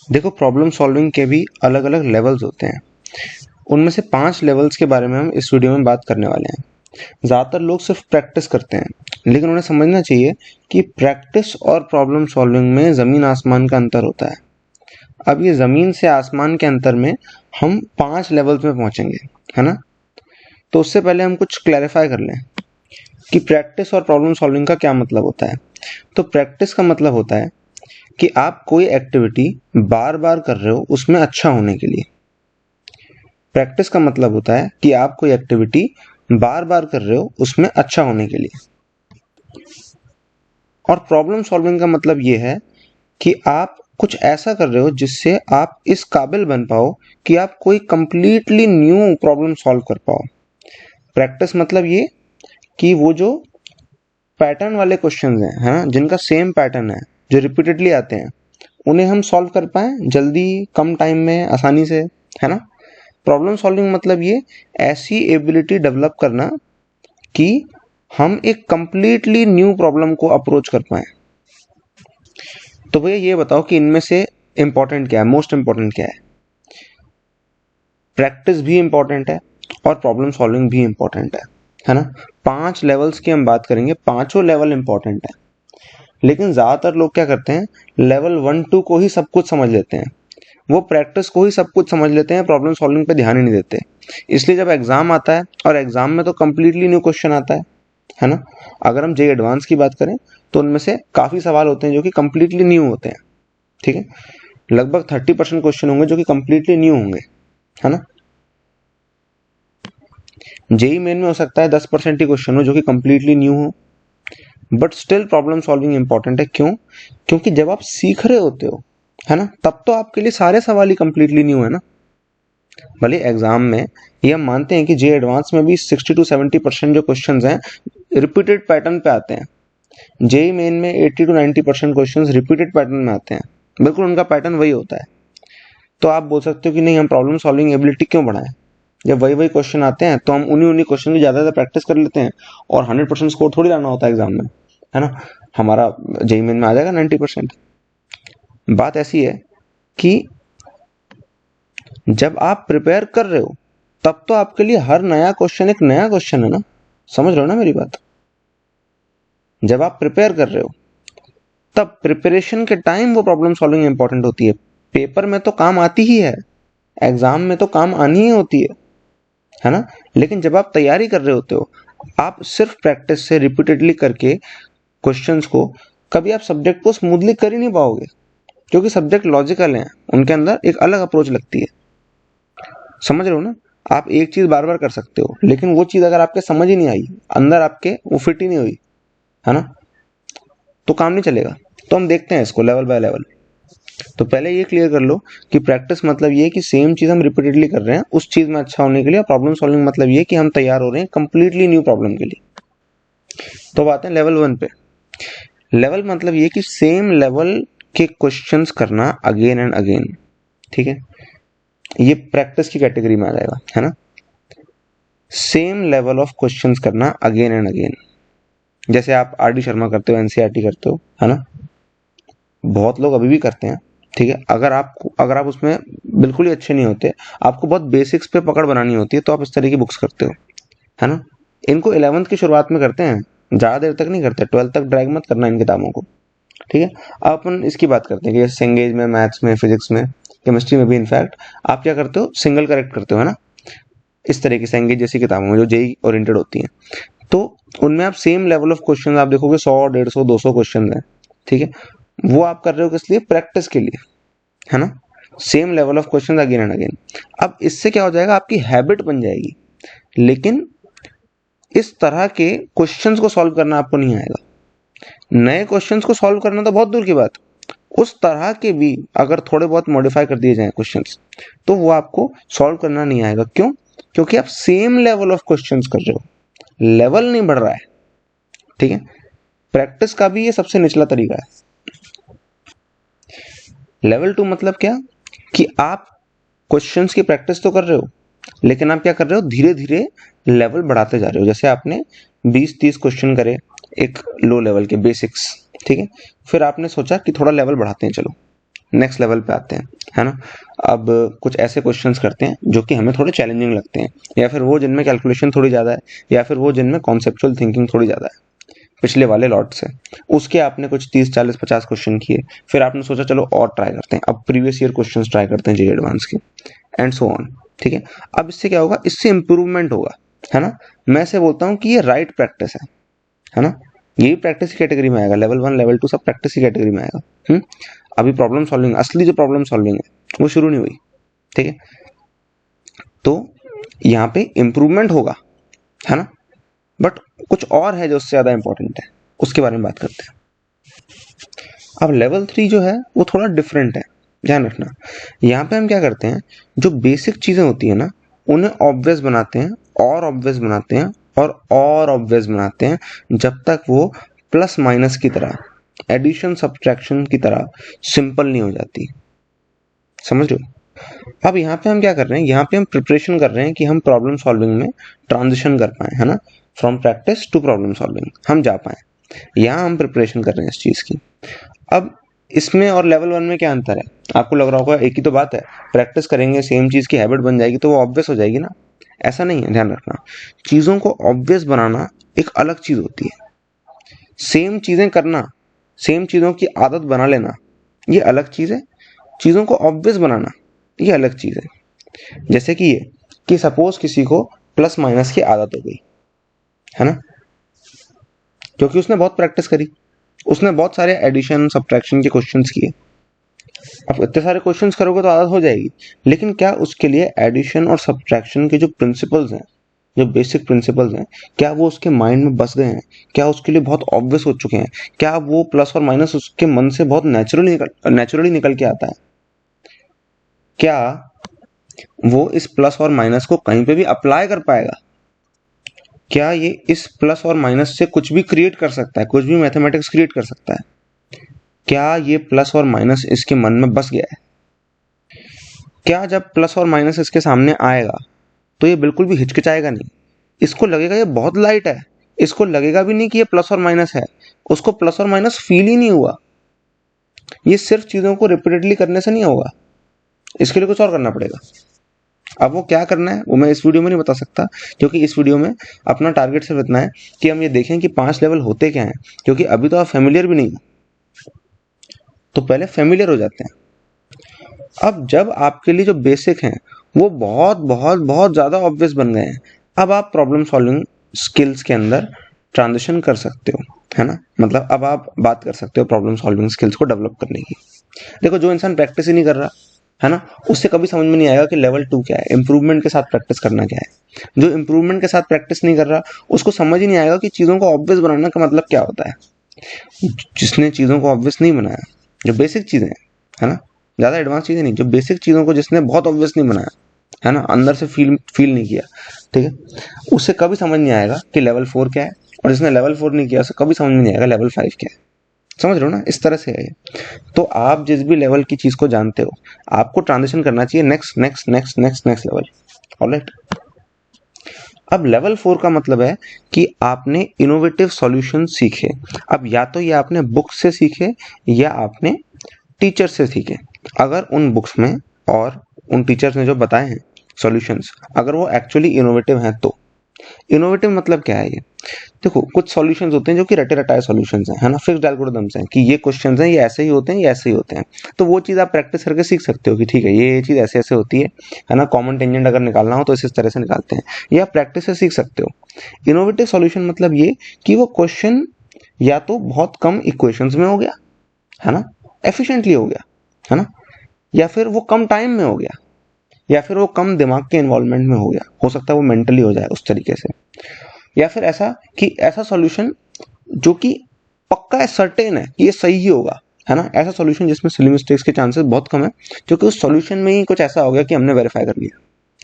देखो, problem solving के भी अलग अलग लेवल्स होते हैं। उनमें से 5 लेवल्स के बारे में हम इस वीडियो में बात करने वाले हैं। ज़्यादातर लोग सिर्फ प्रैक्टिस करते हैं, लेकिन उन्हें समझना चाहिए कि प्रैक्टिस और प्रॉब्लम सॉल्विंग में ज़मीन आसमान का अंतर होता है। अब ये ज़मीन से आसमान के अंतर में हम 5 लेवल्स में पहुंचेंगे, है ना। तो उससे पहले हम कुछ क्लैरिफाई कर लें कि प्रैक्टिस और प्रॉब्लम सॉल्विंग का क्या मतलब होता है। तो प्रैक्टिस का मतलब होता है कि आप कोई एक्टिविटी बार बार कर रहे हो उसमें अच्छा होने के लिए। प्रैक्टिस का मतलब होता है कि आप कोई एक्टिविटी बार बार कर रहे हो उसमें अच्छा होने के लिए। और प्रॉब्लम सॉल्विंग का मतलब ये है कि आप कुछ ऐसा कर रहे हो जिससे आप इस काबिल बन पाओ कि आप कोई कंप्लीटली न्यू प्रॉब्लम सॉल्व कर पाओ। प्रैक्टिस मतलब ये कि वो जो पैटर्न वाले क्वेश्चंस हैं, है ना, जिनका सेम पैटर्न है, जो रिपीटेडली आते हैं, उन्हें हम सॉल्व कर पाए जल्दी, कम टाइम में, आसानी से, है ना। प्रॉब्लम सॉल्विंग मतलब ये ऐसी एबिलिटी डेवलप करना कि हम एक कंप्लीटली न्यू प्रॉब्लम को अप्रोच कर पाए। तो भैया ये बताओ कि इनमें से इंपॉर्टेंट क्या है, मोस्ट इंपॉर्टेंट क्या है। प्रैक्टिस भी इंपॉर्टेंट है और प्रॉब्लम सॉल्विंग भी इंपॉर्टेंट है ना। 5 लेवल्स की हम बात करेंगे, पांचों लेवल इंपॉर्टेंट है। लेकिन ज्यादातर लोग क्या करते हैं, लेवल 1-2 को ही सब कुछ समझ लेते हैं, वो प्रैक्टिस को ही सब कुछ समझ लेते हैं, प्रॉब्लम सॉल्विंग पे ध्यान ही नहीं देते। इसलिए जब एग्जाम आता है, और एग्जाम में तो कंप्लीटली न्यू क्वेश्चन आता है ना। अगर हम जेईई एडवांस की बात करें तो उनमें से काफी सवाल होते हैं जो कि कंप्लीटली न्यू होते हैं, ठीक है। लगभग 30% क्वेश्चन होंगे जो कि कंप्लीटली न्यू होंगे, है ना। जेईई मेन में हो सकता है 10% ही क्वेश्चन हो जो कि कंप्लीटली न्यू हो, but still problem solving important है। क्यों? क्योंकि जब आप सीख रहे होते हो, है ना, तब तो आपके लिए सारे सवाल ही कंप्लीटली न्यू है ना। भले एग्जाम में ये हम मानते हैं कि जे एडवांस में भी 60 to 70% जो क्वेश्चंस हैं रिपीटेड पैटर्न पे आते हैं। जेई मेन में 80 to 90% क्वेश्चंस रिपीटेड पैटर्न में आते हैं, बिल्कुल उनका पैटर्न वही होता है। तो आप बोल सकते हो कि नहीं, हम प्रॉब्लम सॉल्विंग एबिलिटी क्यों बढ़ाएं, जब वही वही क्वेश्चन आते हैं तो हम उन्हीं उन्हीं क्वेश्चन की ज्यादा प्रैक्टिस कर लेते हैं, और 100% स्कोर थोड़ी लाना होता है एग्जाम में, है ना। हमारा जेई मेन में आ जाएगा 90%। बात ऐसी है कि जब आप प्रिपेयर कर रहे हो तब तो आपके लिए हर नया क्वेश्चन एक नया क्वेश्चन है ना। समझ रहे हो ना मेरी बात। जब आप प्रिपेयर कर रहे हो तब प्रिपरेशन के टाइम वो प्रॉब्लम सॉल्विंग इंपॉर्टेंट होती है। पेपर में तो काम आती ही है, एग्जाम में तो काम आनी ही होती है ना। लेकिन जब आप तैयारी कर रहे होते हो, आप सिर्फ प्रैक्टिस से रिपीटेडली करके क्वेश्चंस को कभी आप सब्जेक्ट को स्मूथली कर ही नहीं पाओगे, क्योंकि सब्जेक्ट लॉजिकल हैं, उनके अंदर एक अलग अप्रोच लगती है। समझ रहे हो ना। आप एक चीज बार बार कर सकते हो, लेकिन वो चीज अगर आपके समझ ही नहीं आई, अंदर आपके वो फिट ही नहीं हुई, है ना, तो काम नहीं चलेगा। तो हम देखते हैं इसको लेवल बाय लेवल। तो पहले ये क्लियर कर लो कि प्रैक्टिस मतलब ये कि सेम चीज हम रिपीटेडली कर रहे हैं उस चीज में अच्छा होने के लिए। प्रॉब्लम सॉल्विंग मतलब ये कि हम तैयार हो रहे हैं कंप्लीटली न्यू प्रॉब्लम के लिए। तो आते हैं लेवल 1 पे। लेवल मतलब ये कि सेम लेवल के क्वेश्चंस करना अगेन एंड अगेन, ठीक है। ये प्रैक्टिस की कैटेगरी में आ जाएगा, है ना। सेम लेवल ऑफ क्वेश्चंस करना अगेन एंड अगेन। जैसे आप आरडी शर्मा करते हो, एनसीईआरटी करते हो, है ना, बहुत लोग अभी भी करते हैं, ठीक है। अगर आप उसमें बिल्कुल ही अच्छे नहीं होते, आपको बहुत बेसिक्स पे पकड़ बनानी होती है, तो आप इस तरह की बुक्स करते हो, है ना। इनको 11th की शुरुआत में करते हैं, ज्यादा देर तक नहीं करते, 12th तक ड्रैग मत करना इन किताबों को, ठीक है। अब अपन इसकी बात करते हैं कि जैसे सेंगेज में, मैथ्स में, फिजिक्स में, केमिस्ट्री में भी इनफैक्ट आप क्या करते हो, सिंगल करेक्ट करते हो, है ना। इस तरह की सेंगेज जैसी किताबों में जो जेई ओरिएंटेड होती हैं, तो उनमें आप सेम लेवल ऑफ क्वेश्चन आप देखोगे 100, 150, 200 क्वेश्चन है, ठीक है। वो आप कर रहे हो किस लिए, प्रैक्टिस के लिए, है ना। Same level of question again and again. अब इससे क्या हो जाएगा, आपकी हैबिट बन जाएगी। लेकिन इस तरह के क्वेश्चंस को सॉल्व करना आपको नहीं आएगा। नए क्वेश्चंस को सॉल्व करना तो बहुत दूर की बात, उस तरह के भी अगर थोड़े बहुत मॉडिफाई कर दिए जाएं क्वेश्चंस, तो वो आपको सॉल्व करना नहीं आएगा। क्यों? क्योंकि आप सेम लेवल ऑफ क्वेश्चंस कर रहे हो, लेवल नहीं बढ़ रहा है, ठीक है। प्रैक्टिस का भी ये सबसे निचला तरीका है। लेवल 2 मतलब क्या, कि आप क्वेश्चंस की प्रैक्टिस तो कर रहे हो, लेकिन आप क्या कर रहे हो, धीरे धीरे लेवल बढ़ाते जा रहे हो। जैसे आपने 20-30 क्वेश्चन करे एक लो लेवल के बेसिक्स, ठीक है। फिर आपने सोचा कि थोड़ा लेवल बढ़ाते हैं, चलो नेक्स्ट लेवल पे आते हैं, है ना। अब कुछ ऐसे क्वेश्चंस करते हैं जो कि हमें थोड़े चैलेंजिंग लगते हैं, या फिर वो जिनमें कैलकुलेशन थोड़ी ज़्यादा है, या फिर वो जिनमें कॉन्सेप्चुअल थिंकिंग थोड़ी ज़्यादा है पिछले वाले लॉट से। उसके आपने कुछ 30 40 50 क्वेश्चन किए, फिर आपने सोचा चलो और ट्राई करते हैं, अब प्रीवियस ईयर क्वेश्चंस ट्राई करते हैं जेईई एडवांस के, एंड सो ऑन। ठीक है, अब इससे क्या होगा, इससे इंप्रूवमेंट होगा, है ना। मैं से बोलता हूँ कि ये राइट प्रैक्टिस है ना। ये भी प्रैक्टिस की कैटेगरी में आएगा, लेवल 1 लेवल 2 सब प्रैक्टिस की कैटेगरी में आएगा। अभी प्रॉब्लम सॉल्विंग, असली जो प्रॉब्लम सॉल्विंग है वो शुरू नहीं हुई। ठीक है, तो यहाँ पे इंप्रूवमेंट होगा, है ना। बट कुछ और है जो उससे ज्यादा इंपॉर्टेंट है, उसके बारे में बात करते हैं। अब लेवल 3 जो है वो थोड़ा डिफरेंट है, ध्यान रखना। यहाँ पे हम क्या करते हैं, जो बेसिक चीजें होती है ना उन्हें ऑब्वियस बनाते हैं, और ऑब्वियस बनाते हैं, और ऑब्वियस बनाते हैं, जब तक वो प्लस माइनस की तरह, एडिशन सब्ट्रैक्शन की तरह सिंपल नहीं हो जाती। समझ रहे हो। अब यहाँ पे हम क्या कर रहे हैं, यहाँ पे हम प्रिपरेशन कर रहे हैं कि हम प्रॉब्लम सॉल्विंग में ट्रांजिशन कर पाए, है ना। From practice to problem solving हम जा पाए, यहाँ हम प्रिपरेशन कर रहे हैं इस चीज की। अब इसमें और लेवल 1 में क्या अंतर है, आपको लग रहा होगा एक ही तो बात है, प्रैक्टिस करेंगे सेम चीज की हैबिट बन जाएगी तो वो ऑब्वियस हो जाएगी ना। ऐसा नहीं है, ध्यान रखना। चीजों को ऑब्वियस बनाना एक अलग चीज होती है, सेम चीजें करना, सेम चीजों की आदत बना लेना ये अलग चीज है, चीजों को ऑब्वियस बनाना ये अलग चीज है। जैसे कि ये कि सपोज किसी को प्लस माइनस की आदत हो गई, है ना, क्योंकि उसने बहुत प्रैक्टिस करी, उसने बहुत सारे एडिशन सब्ट्रैक्शन के क्वेश्चंस किए। अब इतने सारे क्वेश्चंस करोगे तो आदत हो जाएगी, लेकिन क्या उसके लिए एडिशन और सब्ट्रैक्शन के जो प्रिंसिपल्स हैं, जो बेसिक प्रिंसिपल्स हैं, क्या वो उसके माइंड में बस गए हैं, क्या उसके लिए बहुत ऑब्वियस हो चुके हैं, क्या वो प्लस और माइनस उसके मन से बहुत नेचुरली निकल के आता है, क्या वो इस प्लस और माइनस को कहीं पे भी अप्लाई कर पाएगा, क्या ये इस प्लस और माइनस से कुछ भी क्रिएट कर सकता है, कुछ भी मैथमेटिक्स क्रिएट कर सकता है, क्या ये प्लस और माइनस इसके मन में बस गया है, क्या जब प्लस और माइनस इसके सामने आएगा तो ये बिल्कुल भी हिचकिचाएगा नहीं, इसको लगेगा ये बहुत लाइट है, इसको लगेगा भी नहीं कि ये प्लस और माइनस है, उसको प्लस और माइनस फील ही नहीं हुआ। ये सिर्फ चीजों को रिपीटेडली करने से नहीं होगा, इसके लिए कुछ और करना पड़ेगा। अब वो क्या करना है वो मैं इस वीडियो में नहीं बता सकता, क्योंकि इस वीडियो में अपना टारगेट सिर्फ इतना है कि हम ये देखें कि 5 लेवल होते क्या हैं, क्योंकि अभी तो आप फेमिलियर भी नहीं हो, तो पहले फेमिलियर हो जाते हैं। अब जब आपके लिए जो बेसिक हैं वो बहुत बहुत बहुत ज्यादा ऑब्वियस बन गए हैं, अब आप प्रॉब्लम सॉल्विंग स्किल्स के अंदर ट्रांजिशन कर सकते हो, है ना। मतलब अब आप बात कर सकते हो प्रॉब्लम सॉल्विंग स्किल्स को डेवलप करने की। देखो, जो इंसान प्रैक्टिस ही नहीं कर रहा है ना, उससे कभी समझ में नहीं आएगा कि लेवल 2 क्या है, इंप्रूवमेंट के साथ प्रैक्टिस करना क्या है। जो इंप्रूवमेंट के साथ प्रैक्टिस नहीं कर रहा उसको समझ ही नहीं आएगा कि चीजों को ऑब्वियस बनाना का मतलब क्या होता है। जिसने चीजों को ऑब्वियस नहीं बनाया, जो बेसिक चीजें हैं, है ना, ज्यादा एडवांस चीजें नहीं, जो बेसिक चीजों को जिसने बहुत ऑब्वियस नहीं बनाया, है ना, अंदर से फील नहीं किया, ठीक है, उससे कभी समझ नहीं आएगा कि लेवल 4 क्या है, और जिसने लेवल 4 नहीं किया उसे कभी समझ में नहीं आएगा लेवल 5 क्या है। समझ रहे हो ना, इस तरह से है ये। तो आप जिस भी लेवल की चीज को जानते हो आपको ट्रांजिशन करना चाहिए next next next next next level. Alright, अब लेवल 4 का मतलब है कि आपने इनोवेटिव सॉल्यूशन सीखे। अब या तो ये आपने बुक से सीखे या आपने टीचर से सीखे। अगर उन बुक्स में और उन टीचर्स ने जो बताए हैं सॉल्यूशंस, अगर वो एक्चुअली इनोवेटिव हैं तो। इनोवेटिव मतलब क्या है ये, देखो कुछ सॉल्यूशंस होते हैं जो कि रटे रटाए सॉल्यूशंस हैं, है ना, फिक्स्ड एल्गोरिथम्स हैं कि ये क्वेश्चंस हैं, ये ऐसे ही होते हैं, ये ऐसे ही होते हैं। तो वो चीज़ आप प्रैक्टिस करके सीख सकते हो कि ठीक है ये चीज़ ऐसे ऐसे होती है ना। कॉमन टेंजेंट अगर निकालना हो तो इस तरह से निकालते हैं, ये आप प्रैक्टिस से सीख सकते हो। इनोवेटिव सॉल्यूशन मतलब ये कि वो क्वेश्चन या तो बहुत कम इक्वेशंस में हो गया, है ना, एफिशिएंटली हो गया, है ना, या फिर वो कम टाइम में हो गया, या फिर वो कम दिमाग के इन्वॉल्वमेंट में हो गया, हो सकता है वो मेंटली हो जाए उस तरीके से, या फिर ऐसा कि ऐसा सॉल्यूशन जो कि पक्का है, सर्टेन है कि ये सही ही होगा, है ना, ऐसा सॉल्यूशन जिसमें सिली मिस्टेक्स के चांसेस बहुत कम है, क्योंकि उस सॉल्यूशन में ही कुछ ऐसा हो गया कि हमने वेरीफाई कर लिया।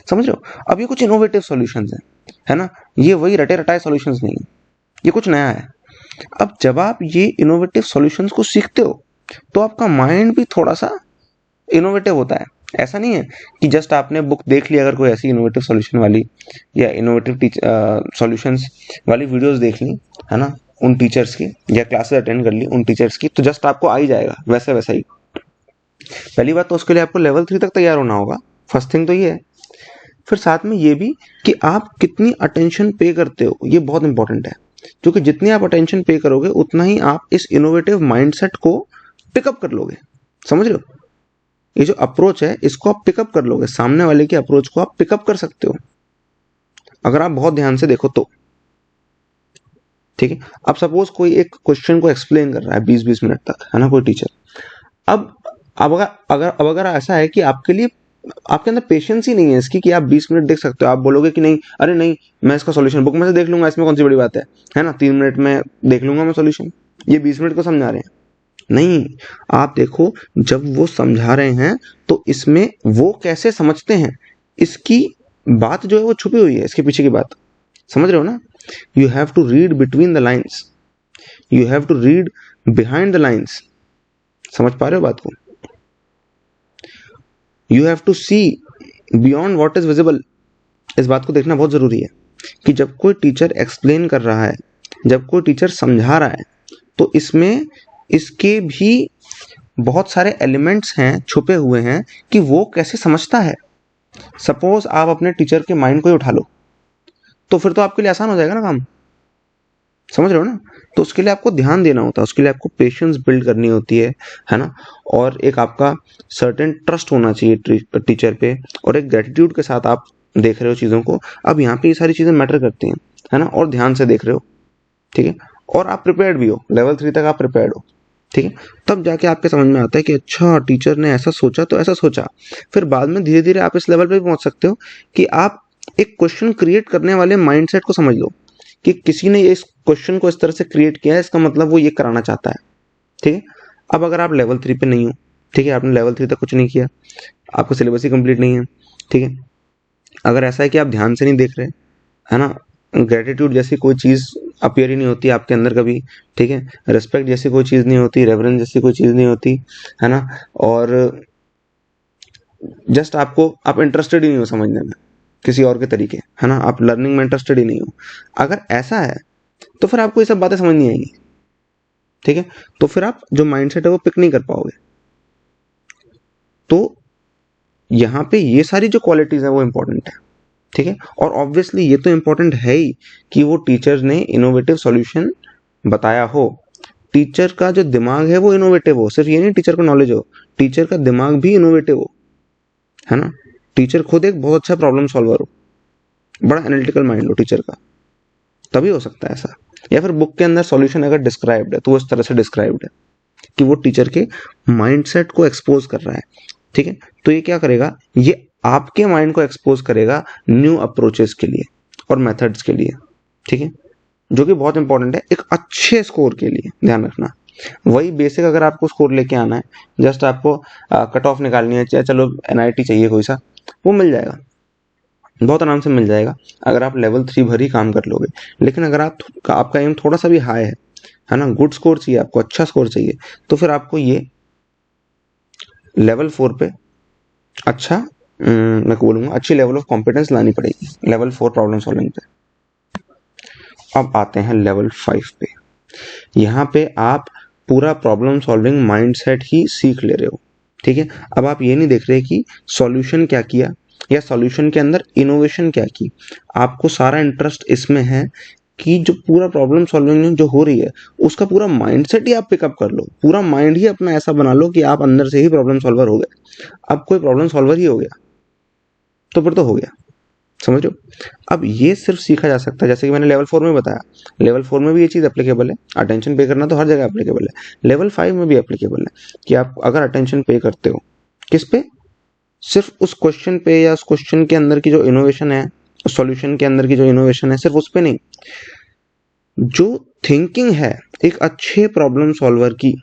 समझ रहे हो। अब ये कुछ इनोवेटिव सॉल्यूशंस हैं, है ना, ये वही रटे रटाए सॉल्यूशंस नहीं है, ये कुछ नया है। अब जब आप ये इनोवेटिव सॉल्यूशंस को सीखते हो तो आपका माइंड भी थोड़ा सा इनोवेटिव होता है। ऐसा नहीं है कि जस्ट आपने बुक देख ली, अगर कोई ऐसी इनोवेटिव सॉल्यूशन वाली या इनोवेटिव सॉल्यूशंस वाली वीडियोस देख ली, है ना, उन टीचर्स की, या क्लासेस अटेंड कर ली उन टीचर्स की, तो जस्ट आपको आ ही जाएगा वैसा वैसा ही। पहली बात तो उसके लिए आपको लेवल 3 तक तैयार होना होगा, फर्स्ट थिंग तो ये है। फिर साथ में ये भी कि आप कितनी अटेंशन पे करते हो, ये बहुत इंपॉर्टेंट है, क्योंकि जितनी आप अटेंशन पे करोगे उतना ही आप इस इनोवेटिव माइंडसेट को पिकअप कर लोगे। समझ रहे हो, ये जो अप्रोच है इसको आप पिकअप कर लोगे, सामने वाले की अप्रोच को आप पिकअप कर सकते हो अगर आप बहुत ध्यान से देखो तो। ठीक है, अब सपोज कोई एक क्वेश्चन को एक्सप्लेन कर रहा है 20-20 मिनट तक, है ना, कोई टीचर। अब अगर ऐसा है कि आपके लिए आपके अंदर पेशेंस ही नहीं है इसकी कि आप 20 मिनट देख सकते हो, आप बोलोगे कि नहीं, अरे नहीं मैं इसका सॉल्यूशन बुक में से देख लूंगा, इसमें कौन सी बड़ी बात है ना, 3 मिनट में देख लूंगा मैं सॉल्यूशन, ये 20 मिनट को समझा रहे हैं। नहीं, आप देखो जब वो समझा रहे हैं तो इसमें वो कैसे समझते हैं, इसकी बात जो है वो छुपी हुई है, इसके पीछे की बात। समझ रहे हो ना, you have to read between the lines, you have to read behind the lines. समझ पा रहे हो बात को? You have to see beyond what is visible. इस बात को देखना बहुत जरूरी है कि जब कोई टीचर एक्सप्लेन कर रहा है, जब कोई टीचर समझा रहा है, तो इसमें इसके भी बहुत सारे एलिमेंट्स हैं, छुपे हुए हैं कि वो कैसे समझता है। सपोज आप अपने टीचर के माइंड को ही उठा लो, तो फिर तो आपके लिए आसान हो जाएगा ना काम। समझ रहे हो ना, तो उसके लिए आपको ध्यान देना होता है, उसके लिए आपको पेशेंस बिल्ड करनी होती है ना, और एक आपका सर्टेन ट्रस्ट होना चाहिए टीचर पे, और एक ग्रेटिट्यूड के साथ आप देख रहे हो चीज़ों को। अब यहाँ पे ये सारी चीज़ें मैटर करती हैं, है ना, और ध्यान से देख रहे हो, ठीक है, और आप प्रिपेयर्ड भी हो, लेवल 3 तक आप प्रिपेयर्ड हो, ठीक है, तब जाके आपके समझ में आता है कि अच्छा टीचर ने ऐसा सोचा तो ऐसा सोचा। फिर बाद में धीरे धीरे आप इस लेवल पे भी पहुंच सकते हो कि आप एक क्वेश्चन क्रिएट करने वाले माइंडसेट को समझ लो कि किसी ने इस क्वेश्चन को इस तरह से क्रिएट किया है, इसका मतलब वो ये कराना चाहता है। ठीक है, अब अगर आप लेवल 3 पे नहीं हो, ठीक है, आपने लेवल 3 तक कुछ नहीं किया, आपका सिलेबस ही कंप्लीट नहीं है, ठीक है, अगर ऐसा है कि आप ध्यान से नहीं देख रहे, है ना, ग्रेटिट्यूड जैसी कोई चीज़ अपीयर ही नहीं होती आपके अंदर कभी, ठीक है, रिस्पेक्ट जैसी कोई चीज़ नहीं होती, रेवरेंस जैसी कोई चीज़ नहीं होती, है ना, और जस्ट आप इंटरेस्टेड ही नहीं हो समझने में किसी और के तरीके, है ना, आप लर्निंग में इंटरेस्टेड ही नहीं हो, अगर ऐसा है तो फिर आपको ये सब बातें समझ नहीं आएंगी। ठीक है, तो फिर आप जो माइंडसेट है वो पिक नहीं कर पाओगे। तो यहाँ पे ये सारी जो क्वालिटीज है वो इंपॉर्टेंट है, ठीक है, और ऑब्वियसली ये तो इंपॉर्टेंट है ही कि वो टीचर ने इनोवेटिव सॉल्यूशन बताया हो, टीचर का जो दिमाग है वो इनोवेटिव हो, सिर्फ ये नहीं टीचर को नॉलेज हो, टीचर का दिमाग भी इनोवेटिव हो, है ना, टीचर खुद एक बहुत अच्छा प्रॉब्लम सॉल्वर हो, बड़ा एनालिटिकल माइंड हो टीचर का, तभी हो सकता है ऐसा। या फिर बुक के अंदर सॉल्यूशन अगर डिस्क्राइब्ड है तो वो इस तरह से डिस्क्राइब्ड है कि वो टीचर के माइंडसेट को एक्सपोज कर रहा है। ठीक है, तो ये क्या करेगा, ये आपके माइंड को एक्सपोज करेगा न्यू अप्रोचेस के लिए और मेथड्स के लिए, ठीक है, जो कि बहुत इंपॉर्टेंट है एक अच्छे स्कोर के लिए। ध्यान रखना, वही बेसिक अगर आपको स्कोर लेके आना है, जस्ट आपको कट ऑफ निकालनी है, चलो एनआईटी चाहिए कोई सा, वो मिल जाएगा, बहुत आराम से मिल जाएगा अगर आप लेवल 3 भर ही काम कर लोगे। लेकिन अगर आपका एम थोड़ा सा भी हाई है ना, गुड स्कोर चाहिए आपको, अच्छा स्कोर चाहिए, तो फिर आपको ये लेवल 4 पे अच्छा मैं बोलूँगा अच्छी लेवल ऑफ कॉम्पिटेंस लानी पड़ेगी, लेवल 4 प्रॉब्लम सॉल्विंग पे। अब आते हैं लेवल 5 पे, यहाँ पे आप पूरा प्रॉब्लम सॉल्विंग माइंडसेट ही सीख ले रहे हो। ठीक है, अब आप ये नहीं देख रहे कि सॉल्यूशन क्या किया या सॉल्यूशन के अंदर इनोवेशन क्या की, आपको सारा इंटरेस्ट इसमें है कि जो पूरा प्रॉब्लम सॉल्विंग जो हो रही है उसका पूरा माइंडसेट ही आप पिकअप कर लो, पूरा माइंड ही अपना ऐसा बना लो कि आप अंदर से ही प्रॉब्लम सॉल्वर हो गए। अब कोई प्रॉब्लम सॉल्वर ही हो गया तो फिर तो हो गया, समझ लो। अब ये सिर्फ सीखा जा सकता है, जैसे कि मैंने लेवल 4 में बताया, लेवल 4 में भी ये चीज़ एप्लीकेबल है, अटेंशन पे करना तो हर जगह एप्लीकेबल है, लेवल 5 में भी एप्लीकेबल है कि आप अगर अटेंशन पे करते हो किस पे, सिर्फ उस क्वेश्चन पे या उस क्वेश्चन के अंदर की जो इनोवेशन है, उस सॉल्यूशन के अंदर की जो इनोवेशन है, सिर्फ उस पे नहीं, जो थिंकिंग है एक अच्छे प्रॉब्लम सॉल्वर की,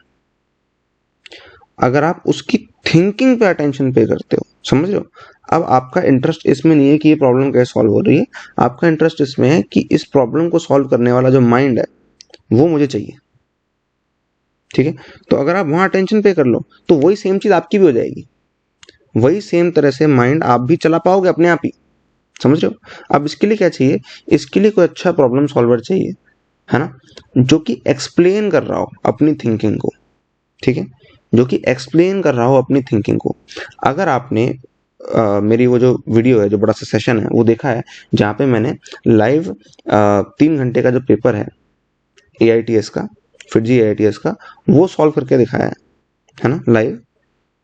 अगर आप उसकी थिंकिंग पे अटेंशन पे करते हो, समझ रहे हो। अब आपका इंटरेस्ट इसमें नहीं है कि ये प्रॉब्लम कैसे सॉल्व हो रही है, आपका इंटरेस्ट इसमें है कि इस प्रॉब्लम को सॉल्व करने वाला जो माइंड है वो मुझे चाहिए। ठीक है, तो अगर आप वहां अटेंशन पे कर लो तो वही सेम चीज आपकी भी हो जाएगी, वही सेम तरह से माइंड आप भी चला पाओगे अपने आप ही, समझ रहे हो। अब इसके लिए क्या चाहिए, इसके लिए कोई अच्छा प्रॉब्लम सॉल्वर चाहिए, है ना, जो कि एक्सप्लेन कर रहा हो अपनी थिंकिंग को। ठीक है, जो कि एक्सप्लेन कर रहा हो अपनी थिंकिंग को। अगर आपने मेरी वो जो वीडियो है, जो बड़ा सा सेशन है, वो देखा है, जहाँ पे मैंने लाइव 3 घंटे का जो पेपर है AITS का, FIITJEE AITS का, वो सॉल्व करके दिखाया है ना, लाइव।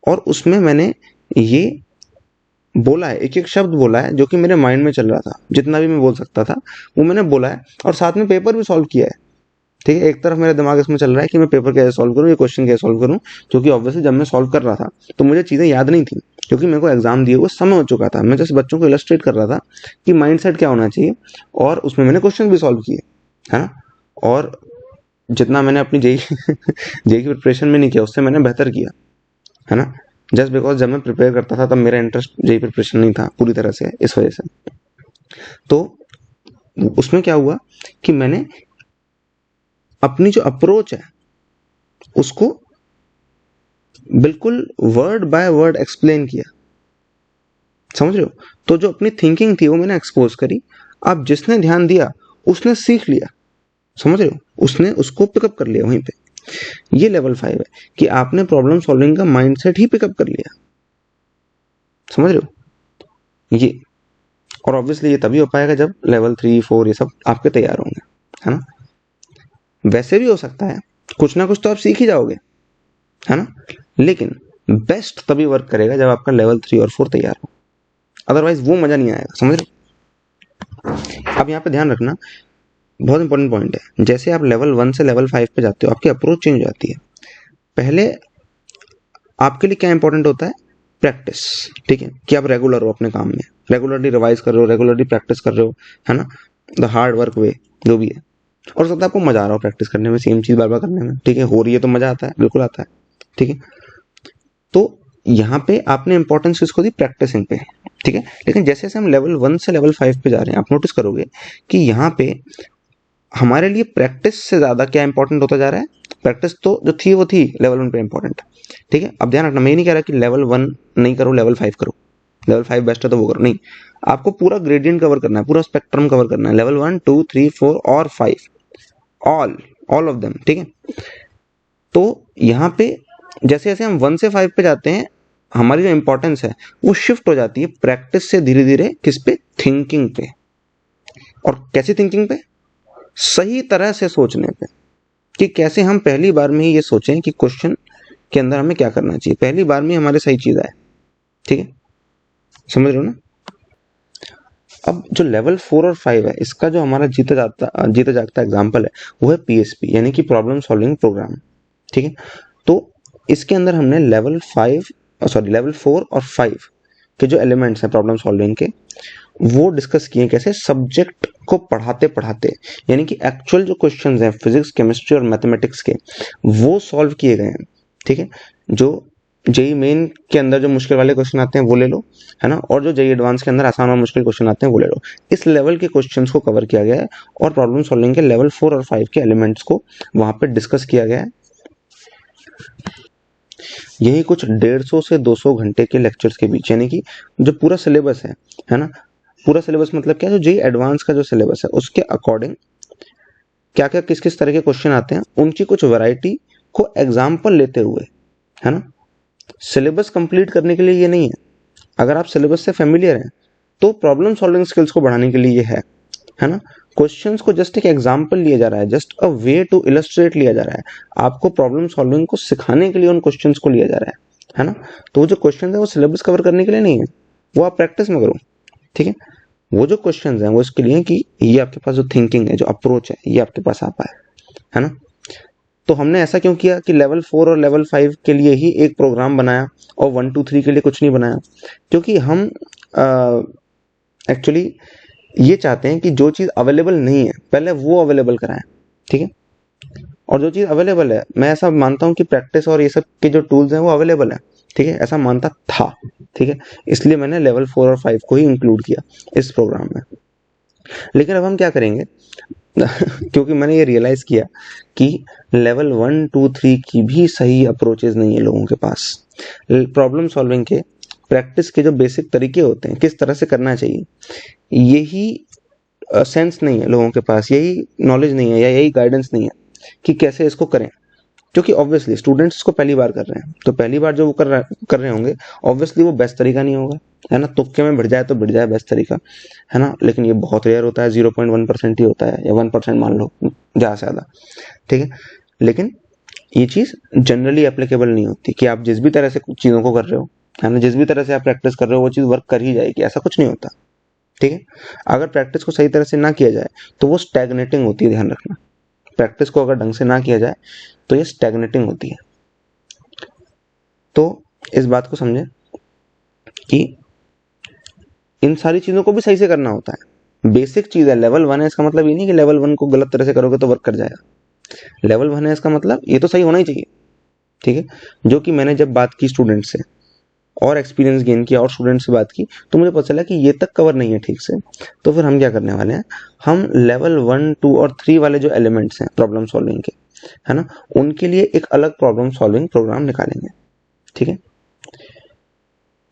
और उसमें मैंने ये बोला है, एक एक शब्द बोला है जो कि मेरे माइंड में चल रहा था, जितना भी मैं बोल सकता था वो मैंने बोला है, और साथ में पेपर भी सॉल्व किया है। ठीक है, एक तरफ मेरा दिमाग इसमें चल रहा है कि मैं पेपर कैसे सॉल्व करूँ, ये क्वेश्चन कैसे सॉल्व करूँ, क्योंकि ऑब्वियसली जब मैं सॉल्व कर रहा था तो मुझे चीज़ें याद नहीं थी, क्योंकि मेरे को एग्जाम दिए हुए समय हो चुका था। मैं जैसे बच्चों को इलस्ट्रेट कर रहा था कि माइंडसेट क्या होना चाहिए, और उसमें मैंने क्वेश्चन भी सॉल्व किए, है ना। और जितना मैंने अपनी जेई जेई की प्रिपरेशन में नहीं किया, उससे मैंने बेहतर किया, है ना। जस्ट बिकॉज जब मैं प्रिपेयर करता था तब मेरा इंटरेस्ट जेई प्रिपरेशन नहीं था पूरी तरह से, इस वजह से। तो उसमें क्या हुआ कि मैंने अपनी जो अप्रोच है उसको बिल्कुल वर्ड बाय वर्ड एक्सप्लेन किया, समझ रहे हो। तो जो अपनी थिंकिंग थी वो मैंने एक्सपोज करी। अब जिसने ध्यान दिया उसने सीख लिया, समझ रहे हो, उसने उसको पिकअप कर लिया वहीं पे। ये लेवल 5 है कि आपने प्रॉब्लम सॉल्विंग का माइंडसेट ही पिकअप कर लिया, समझ रहे हो ये। और ऑब्वियसली ये तभी हो पाएगा जब लेवल 3, 4 ये सब आपके तैयार होंगे, है ना। वैसे भी हो सकता है कुछ ना कुछ तो आप सीख ही जाओगे, है ना, लेकिन बेस्ट तभी वर्क करेगा जब आपका लेवल 3 और 4 तैयार हो, अदरवाइज वो मजा नहीं आएगा, समझ रहे हो। अब यहाँ पे ध्यान रखना, बहुत इंपॉर्टेंट पॉइंट है। जैसे आप लेवल 1 से लेवल 5 पे जाते हो, आपकी अप्रोच चेंज हो जाती है। पहले आपके लिए क्या इंपॉर्टेंट होता है, प्रैक्टिस, ठीक है, कि आप रेगुलर हो अपने काम में, रेगुलरली रिवाइज कर रहे हो, रेगुलरली प्रैक्टिस कर रहे हो, है ना, द हार्ड वर्क वे जो भी है। और सकता है आपको मजा आ रहा हो प्रैक्टिस करने में, सेम चीज बार बार करने में, ठीक है, हो रही है तो मजा आता है, बिल्कुल आता है, ठीक है। तो यहाँ पे आपने इंपॉर्टेंस किसको दी, प्रैक्टिसिंग पे, ठीक है। लेकिन जैसे जैसे हम लेवल 1 से लेवल 5 पे जा रहे हैं, आप नोटिस करोगे कि यहाँ पे हमारे लिए प्रैक्टिस से ज्यादा क्या इंपॉर्टेंट होता जा रहा है। प्रैक्टिस तो जो थी वो थी लेवल 1 पे इंपॉर्टेंट, ठीक है। अब ध्यान रखना, मैं ये नहीं कह रहा कि लेवल 1 नहीं करो, लेवल 5 करो, लेवल 5 बेस्ट है तो वो करो, नहीं। आपको पूरा ग्रेडियंट कवर करना है, पूरा स्पेक्ट्रम कवर करना है, लेवल 1, 2, 3, 4 और 5, ऑल ऑफ देम, ठीक है। तो यहाँ पे जैसे जैसे हम 1 से 5 पे जाते हैं, हमारी जो इंपॉर्टेंस है वो शिफ्ट हो जाती है प्रैक्टिस से धीरे धीरे किस पे, थिंकिंग पे। और कैसी थिंकिंग पे, सही तरह से सोचने पे, कि कैसे हम पहली बार में ही ये सोचें कि क्वेश्चन के अंदर हमें क्या करना चाहिए, पहली बार में हमारे सही चीज आए, ठीक है, समझ रहे हो ना। अब जो लेवल 4 और 5 है, इसका जो हमारा जीता जागता एग्जाम्पल है वो है PSP, यानी कि प्रॉब्लम सॉल्विंग प्रोग्राम, ठीक है। तो इसके अंदर हमने लेवल 4 और 5 के जो एलिमेंट्स हैं प्रॉब्लम सॉल्विंग के, वो डिस्कस किए कैसे, सब्जेक्ट को पढ़ाते पढ़ाते, यानी कि एक्चुअल जो क्वेश्चंस हैं फिजिक्स, केमिस्ट्री और मैथमेटिक्स के, वो सॉल्व किए गए हैं, ठीक है। जो जेई मेन के अंदर जो मुश्किल वाले क्वेश्चन आते हैं वो ले लो, है ना, और जो जेई एडवांस के अंदर आसान और मुश्किल क्वेश्चन आते हैं वो ले लो। इस लेवल के क्वेश्चंस को कवर किया गया है, और प्रॉब्लम सॉल्विंग के लेवल 4 और 5 के एलिमेंट्स को वहां पे डिस्कस किया गया है। यही कुछ 150 से 200 घंटे के लेक्चर्स के बीच, यानी कि जो पूरा सिलेबस है ना, पूरा सिलेबस मतलब क्या, जो जेई एडवांस का जो सिलेबस है उसके अकॉर्डिंग क्या क्या किस किस तरह के क्वेश्चन आते हैं, उनकी कुछ वैरायटी को एग्जाम्पल लेते हुए, है ना। सिलेबस कंप्लीट करने के लिए ये नहीं है, अगर आप सिलेबस से फेमिलियर हैं तो प्रॉब्लम सॉल्विंग स्किल्स को बढ़ाने के लिए ये है ना। क्वेश्चंस को जस्ट एक एग्जांपल लिया जा रहा है, just a way to illustrate लिया जा रहा है, आपको प्रॉब्लम सॉल्विंग को सिखाने के लिए उन क्वेश्चंस को लिया जा रहा है ना। तो वो जो क्वेश्चन है वो सिलेबस कवर करने के लिए नहीं है, वो आप प्रैक्टिस में करो, ठीक है। वो जो क्वेश्चंस हैं वो इसके लिए कि ये आपके पास जो थिंकिंग है, जो अप्रोच है, ये आपके पास आ पाए, है ना। तो हमने ऐसा क्यों किया कि लेवल 4 और लेवल 5 के लिए ही एक प्रोग्राम बनाया और 1, 2, 3 के लिए कुछ नहीं बनाया, क्योंकि हम एक्चुअली ये चाहते हैं कि जो चीज़ अवेलेबल नहीं है पहले वो अवेलेबल कराएं, ठीक है। और जो चीज़ अवेलेबल है, मैं ऐसा मानता हूँ कि प्रैक्टिस और ये सब के जो टूल्स हैं वो अवेलेबल है, ठीक है, ऐसा मानता था, ठीक है। इसलिए मैंने लेवल 4 और 5 को ही इंक्लूड किया इस प्रोग्राम में। लेकिन अब हम क्या करेंगे क्योंकि मैंने ये रियलाइज किया कि लेवल 1, 2, 3 की भी सही अप्रोचेज नहीं है लोगों के पास। प्रॉब्लम सॉल्विंग के प्रैक्टिस के जो बेसिक तरीके होते हैं, किस तरह से करना चाहिए, यही सेंस नहीं है लोगों के पास, यही नॉलेज नहीं है या यही गाइडेंस नहीं है कि कैसे इसको करें। क्योंकि ऑब्वियसली स्टूडेंट्स इसको पहली बार कर रहे हैं, तो पहली बार जो वो कर रहे होंगे, ऑब्वियसली वो बेस्ट तरीका नहीं होगा, है ना। तुक्के में भिड़ जाए तो भिड़ जाए बेस्ट तरीका, है ना। लेकिन ये बहुत रेयर होता है, 0.1% ही होता है, या 1% मान लो ज़्यादा से ज़्यादा, ठीक है। लेकिन ये चीज़ जनरली एप्लीकेबल नहीं होती कि आप जिस भी तरह से कुछ चीज़ों को कर रहे हो, है ना, जिस भी तरह से आप प्रैक्टिस कर रहे हो वो चीज़ वर्क कर ही जाएगी, ऐसा कुछ नहीं होता, ठीक है। अगर प्रैक्टिस को सही तरह से ना किया जाए तो वो स्टैग्नेटिंग होती है, ध्यान रखना। प्रैक्टिस को अगर ढंग से ना किया जाए तो ये स्टैग्नेटिंग होती है। तो इस बात को समझें कि इन सारी चीज़ों को भी सही से करना होता है। बेसिक चीज़ है, लेवल 1 है, इसका मतलब ये नहीं कि लेवल 1 को गलत तरह से करोगे तो वर्क कर जाएगा। लेवल 1 है इसका मतलब ये तो सही होना ही चाहिए, ठीक है। जो कि मैंने जब बात की स्टूडेंट से और एक्सपीरियंस गेन किया और स्टूडेंट से बात की तो मुझे पता चला कि ये तक कवर नहीं है ठीक से। तो फिर हम क्या करने वाले हैं, हम लेवल 1, 2 और 3 वाले जो एलिमेंट्स हैं प्रॉब्लम सॉल्विंग के, है ना, उनके लिए एक अलग प्रॉब्लम सॉल्विंग प्रोग्राम निकालेंगे, ठीक है।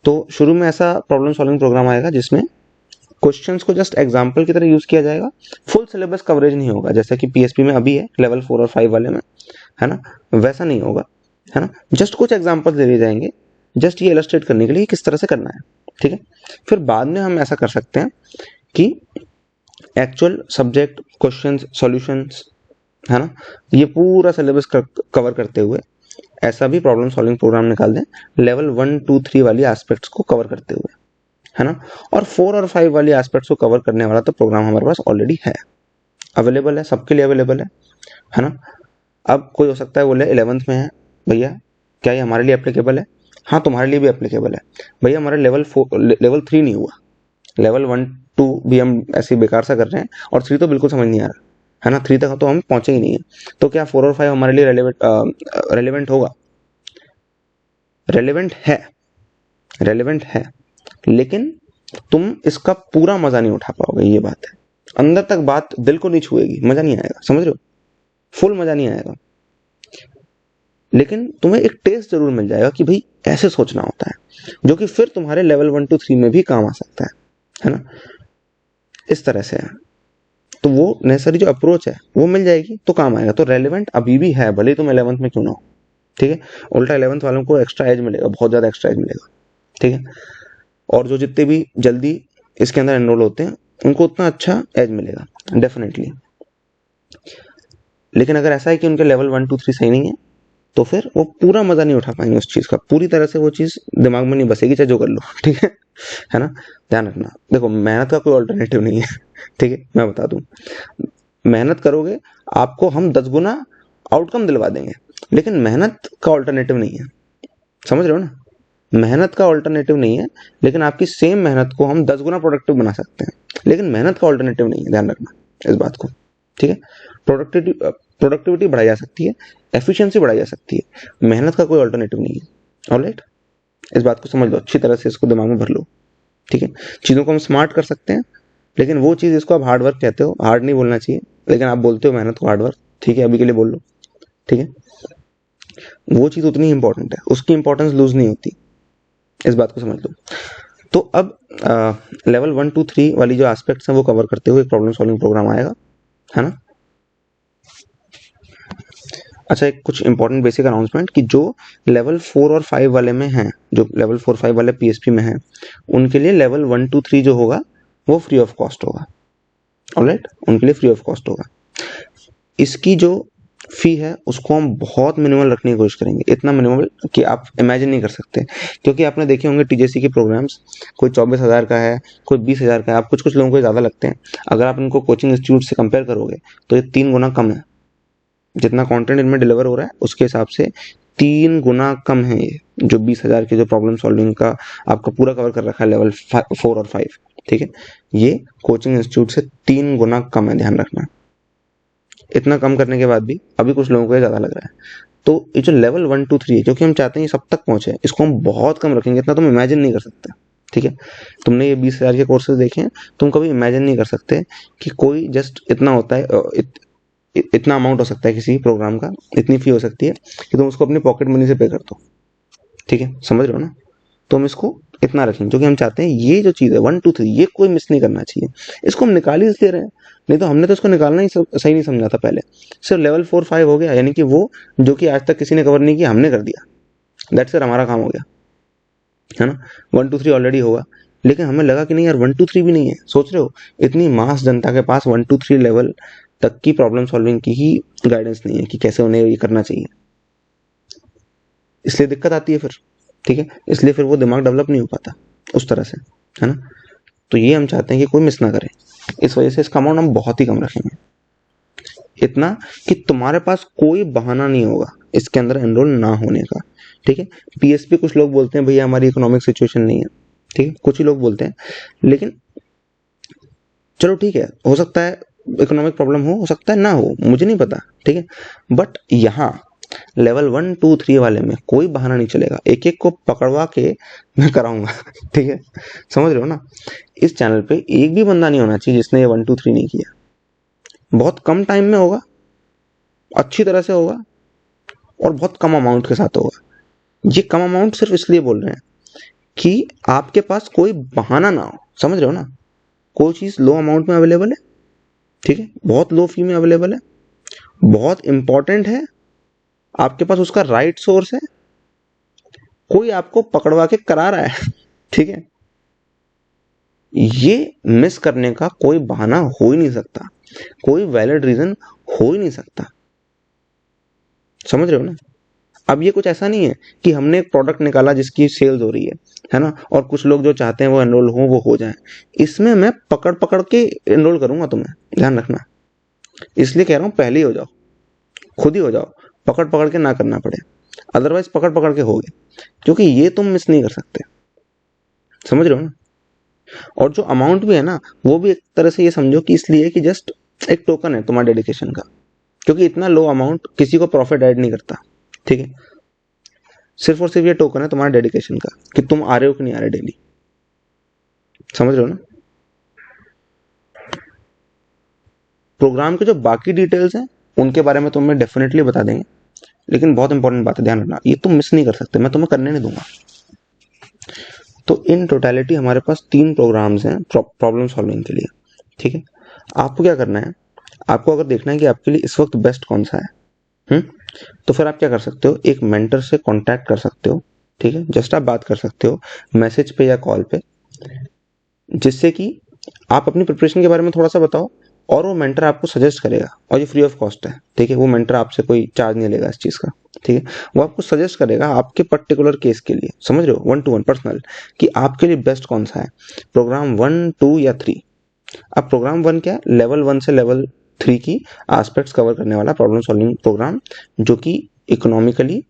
तो शुरू में ऐसा प्रॉब्लम सॉल्विंग प्रोग्राम आएगा जिसमें क्वेश्चंस को जस्ट एग्जांपल की तरह यूज किया जाएगा, फुल सिलेबस कवरेज नहीं होगा, जैसा कि पीएसपी में अभी है लेवल 4 और 5 वाले में, है ना, वैसा नहीं होगा, है ना। जस्ट कुछ एग्जांपल दे दिए जाएंगे, जस्ट ये इलस्ट्रेट करने के लिए किस तरह से करना है, ठीक है। फिर बाद में हम ऐसा कर सकते हैं कि एक्चुअल सब्जेक्ट क्वेश्चंस सॉल्यूशंस, है ना, ये पूरा सिलेबस कवर करते हुए ऐसा भी प्रॉब्लम सॉल्विंग प्रोग्राम निकाल दें लेवल 1, 2, 3 वाली एस्पेक्ट्स को कवर करते हुए, है ना। और 4 और 5 वाली एस्पेक्ट्स को कवर करने वाला तो प्रोग्राम हमारे पास ऑलरेडी है, अवेलेबल है, सबके लिए अवेलेबल है ना। अब कोई हो सकता है बोले 11th में है भैया, क्या ये हमारे लिए एप्लीकेबल है? हाँ, तुम्हारे लिए भी एप्लीकेबल है भैया, हमारा लेवल 3 नहीं हुआ, लेवल 1, 2 भी हम ऐसे बेकार सा कर रहे हैं और 3 तो बिल्कुल समझ नहीं आ रहा, है ना, 3 तक तो हम पहुंचे ही नहीं है। तो क्या 4 और 5 हमारे लिए रेलेवेंट होगा? रेलेवेंट है, लेकिन तुम इसका पूरा मजा नहीं उठा पाओगे, ये बात है। अंदर तक बात दिल को नहीं छुएगी, मजा नहीं आएगा, समझ रहे हो, फुल मजा नहीं आएगा। लेकिन तुम्हें एक टेस्ट जरूर मिल जाएगा कि भाई ऐसे सोचना होता है, जो कि फिर तुम्हारे लेवल 1, 2, 3 में भी काम आ सकता है ना, इस तरह से है। तो वो नेसेसरी जो अप्रोच है वो मिल जाएगी तो काम आएगा। तो रेलेवेंट अभी भी है, भले ही तुम 11th में क्यों ना हो, ठीक है। उल्टा 11th वालों को एक्स्ट्रा एज मिलेगा, बहुत ज़्यादा एक्स्ट्रा एज मिलेगा, ठीक है। और जो जितने भी जल्दी इसके अंदर एनरोल होते हैं उनको उतना अच्छा एज मिलेगा डेफिनेटली। लेकिन अगर ऐसा है कि उनके लेवल 1, 2, 3 सही नहीं है तो फिर वो पूरा मजा नहीं उठा पाएंगे उस चीज़ का, पूरी तरह से वो चीज़ दिमाग में नहीं बसेगी, चाहे जो कर लो, ठीक है ना। ध्यान रखना, देखो मेहनत का कोई ऑल्टरनेटिव नहीं है, ठीक है, मैं बता दूं, मेहनत करोगे आपको हम 10 गुना आउटकम दिलवा देंगे, लेकिन मेहनत का ऑल्टरनेटिव नहीं है, समझ रहे हो ना। मेहनत का ऑल्टरनेटिव नहीं है, लेकिन आपकी सेम मेहनत को हम 10 गुना प्रोडक्टिव बना सकते हैं, लेकिन मेहनत का ऑल्टरनेटिव नहीं है, ध्यान रखना इस बात को, ठीक है। प्रोडक्टिविटी बढ़ाई जा सकती है, एफिशिएंसी बढ़ाई जा सकती है, मेहनत का कोई ऑल्टरनेटिव नहीं है। ऑलराइट, इस बात को समझ लो अच्छी तरह से, इसको दिमाग में भर लो, ठीक है। चीज़ों को हम स्मार्ट कर सकते हैं, लेकिन वो चीज़ इसको आप हार्ड वर्क कहते हो, हार्ड नहीं बोलना चाहिए, लेकिन आप बोलते हो मेहनत को हार्ड वर्क, ठीक है, अभी के लिए बोल लो, ठीक है। वो चीज़ उतनी इंपॉर्टेंट है, उसकी इंपॉर्टेंस लूज नहीं होती, इस बात को समझ लो। तो अब लेवल 1, 2, 3 वाली जो एस्पेक्ट्स हैं वो कवर करते हुए एक प्रॉब्लम सॉल्विंग प्रोग्राम आएगा, है ना। अच्छा, एक कुछ इंपॉर्टेंट बेसिक अनाउंसमेंट कि जो लेवल 4 और 5 वाले में हैं, जो लेवल 4, 5 वाले पीएसपी में हैं, उनके लिए लेवल 1, 2, 3 जो होगा वो फ्री ऑफ कॉस्ट होगा, ऑलराइट, उनके लिए फ्री ऑफ कॉस्ट होगा। इसकी जो फी है उसको हम बहुत मिनिमल रखने की कोशिश करेंगे, इतना मिनिमल कि आप इमेजिन नहीं कर सकते, क्योंकि आपने देखे होंगे टीजेसी के प्रोग्राम्स, कोई 24,000 का है, कोई 20,000 का है, आप कुछ लोगों को ज़्यादा लगते हैं। अगर आप इनको कोचिंग इंस्टीट्यूट से कंपेयर करोगे तो ये 3 गुना कम है, जितना कंटेंट इनमें डिलीवर हो रहा है उसके हिसाब से 3 गुना कम है ये, जो 20,000 के जो प्रॉब्लम सॉल्विंग का आपका पूरा कवर कर रखा है लेवल 4 और 5, ठीक है, ये कोचिंग इंस्टीट्यूट से 3 गुना कम है, ध्यान रखना। इतना कम करने के बाद भी अभी कुछ लोगों को ये ज़्यादा लग रहा है। तो ये जो लेवल 1, 2, 3 है, क्योंकि हम चाहते हैं ये सब तक पहुंचे, इसको हम बहुत कम रखेंगे, इतना तुम इमेजिन नहीं कर सकते, ठीक है। तुमने ये 20,000 के कोर्सेज देखे हैं, तुम कभी इमेजिन नहीं कर सकते कि कोई जस्ट इतना होता है, इतना अमाउंट हो सकता है किसी प्रोग्राम का, इतनी फी हो सकती है कि तुम उसको अपनी पॉकेट मनी से पे कर दो, ठीक है, समझ रहे हो ना। तो हम इसको इतना रखेंगे, क्योंकि हम चाहते हैं ये जो चीज़ है 1 2 3 ये कोई मिस नहीं करना चाहिए। इसको हम निकाल ही इसलिए रहे हैं, नहीं तो हमने तो इसको निकालना ही सही नहीं समझा था पहले। सिर्फ लेवल 4 5 हो गया, यानी कि वो जो कि आज तक किसी ने कवर नहीं किया हमने कर दिया, दैट्स इट, हमारा काम हो गया, है ना। 1 2 3 ऑलरेडी होगा, लेकिन हमें लगा कि नहीं यार 1 2 3 भी नहीं है। सोच रहे हो इतनी मास जनता के पास 1 2 3 लेवल तक की प्रॉब्लम सॉल्विंग की ही गाइडेंस नहीं है कि कैसे उन्हें ये करना चाहिए, इसलिए दिक्कत आती है फिर, ठीक है। इसलिए फिर वो दिमाग डेवलप नहीं हो पाता उस तरह से, है ना। तो ये हम चाहते हैं कि कोई मिस ना करे, इस वजह से इसका अमाउंट हम बहुत ही कम रखेंगे, इतना कि तुम्हारे पास कोई बहाना नहीं होगा इसके अंदर एनरोल ना होने का, ठीक है। पीएसपी कुछ लोग बोलते हैं भैया हमारी इकोनॉमिक सिचुएशन नहीं है, ठीक है, कुछ ही लोग बोलते हैं, लेकिन चलो ठीक है, हो सकता है इकोनॉमिक प्रॉब्लम हो सकता है ना हो, मुझे नहीं पता, ठीक है। बट यहाँ लेवल 1 2 3 वाले में कोई बहाना नहीं चलेगा, एक एक को पकड़वा के मैं कराऊंगा ठीक है, समझ रहे हो ना। इस चैनल पे एक भी बंदा नहीं होना चाहिए जिसने ये 1 2 3 नहीं किया, बहुत कम टाइम में होगा, अच्छी तरह से होगा, और बहुत कम अमाउंट के साथ होगा। ये कम अमाउंट सिर्फ इसलिए बोल रहे हैं कि आपके पास कोई बहाना ना हो, समझ रहे हो ना। कोई चीज़ लो अमाउंट में अवेलेबल है, ठीक है, बहुत लो फी में अवेलेबल है, बहुत इंपॉर्टेंट है, आपके पास उसका राइट सोर्स है, कोई आपको पकड़वा के करा रहा है ठीक है, ये मिस करने का कोई बहाना हो ही नहीं सकता, कोई वैलिड रीजन हो ही नहीं सकता, समझ रहे हो ना। अब ये कुछ ऐसा नहीं है कि हमने एक प्रोडक्ट निकाला जिसकी सेल्स हो रही है ना, और कुछ लोग जो चाहते हैं वो एनरोल हो वो हो जाए, इसमें मैं पकड़ पकड़ के एनरोल करूंगा तुम्हें, ध्यान रखना। इसलिए कह रहा हूं पहले ही हो जाओ, खुद ही हो जाओ, पकड़ पकड़ के ना करना पड़े, अदरवाइज पकड़ पकड़ के होगे, क्योंकि ये तुम मिस नहीं कर सकते, समझ रहे हो ना। और जो अमाउंट भी है ना वो भी एक तरह से ये समझो कि इसलिए कि जस्ट एक टोकन है तुम्हारे डेडिकेशन का, क्योंकि इतना लो अमाउंट किसी को प्रॉफिट ऐड नहीं करता, ठीक है। सिर्फ और सिर्फ ये टोकन है तुम्हारे डेडिकेशन का कि तुम आ रहे हो कि नहीं आ रहे डेली, समझ रहे हो ना। प्रोग्राम के जो बाकी डिटेल्स हैं उनके बारे में तुम्हें डेफिनेटली बता देंगे, लेकिन बहुत इंपॉर्टेंट बात है, ध्यान रखना, ये तुम मिस नहीं कर सकते, मैं तुम्हें करने नहीं दूंगा। तो इन टोटलिटी हमारे पास 3 प्रोग्राम्स हैं प्रॉब्लम सॉल्विंग के लिए, ठीक है। आपको क्या करना है, आपको अगर देखना है कि आपके लिए इस वक्त बेस्ट कौन सा है, तो फिर आप क्या कर सकते हो, एक मेंटर से कांटेक्ट कर सकते हो, ठीक है। जस्ट आप बात कर सकते हो मैसेज पे या कॉल पे, जिससे कि आप अपनी प्रिपरेशन के बारे में थोड़ा सा बताओ, और वो मेंटर आपको सजेस्ट करेगा, और ये फ्री ऑफ कॉस्ट है, ठीक है। वो मेंटर आपसे कोई चार्ज नहीं लेगा इस चीज़ का, ठीक है। वो आपको सजेस्ट करेगा आपके पर्टिकुलर केस के लिए, समझ रहे हो, 1 to 1 पर्सनल, कि आपके लिए बेस्ट कौन सा है, प्रोग्राम 1 2 या 3। अब प्रोग्राम 1 क्या है, लेवल 1 से लेवल 3 की एस्पेक्ट्स कवर करने वाला प्रॉब्लम सॉल्विंग प्रोग्राम, जो कि इकोनॉमिकली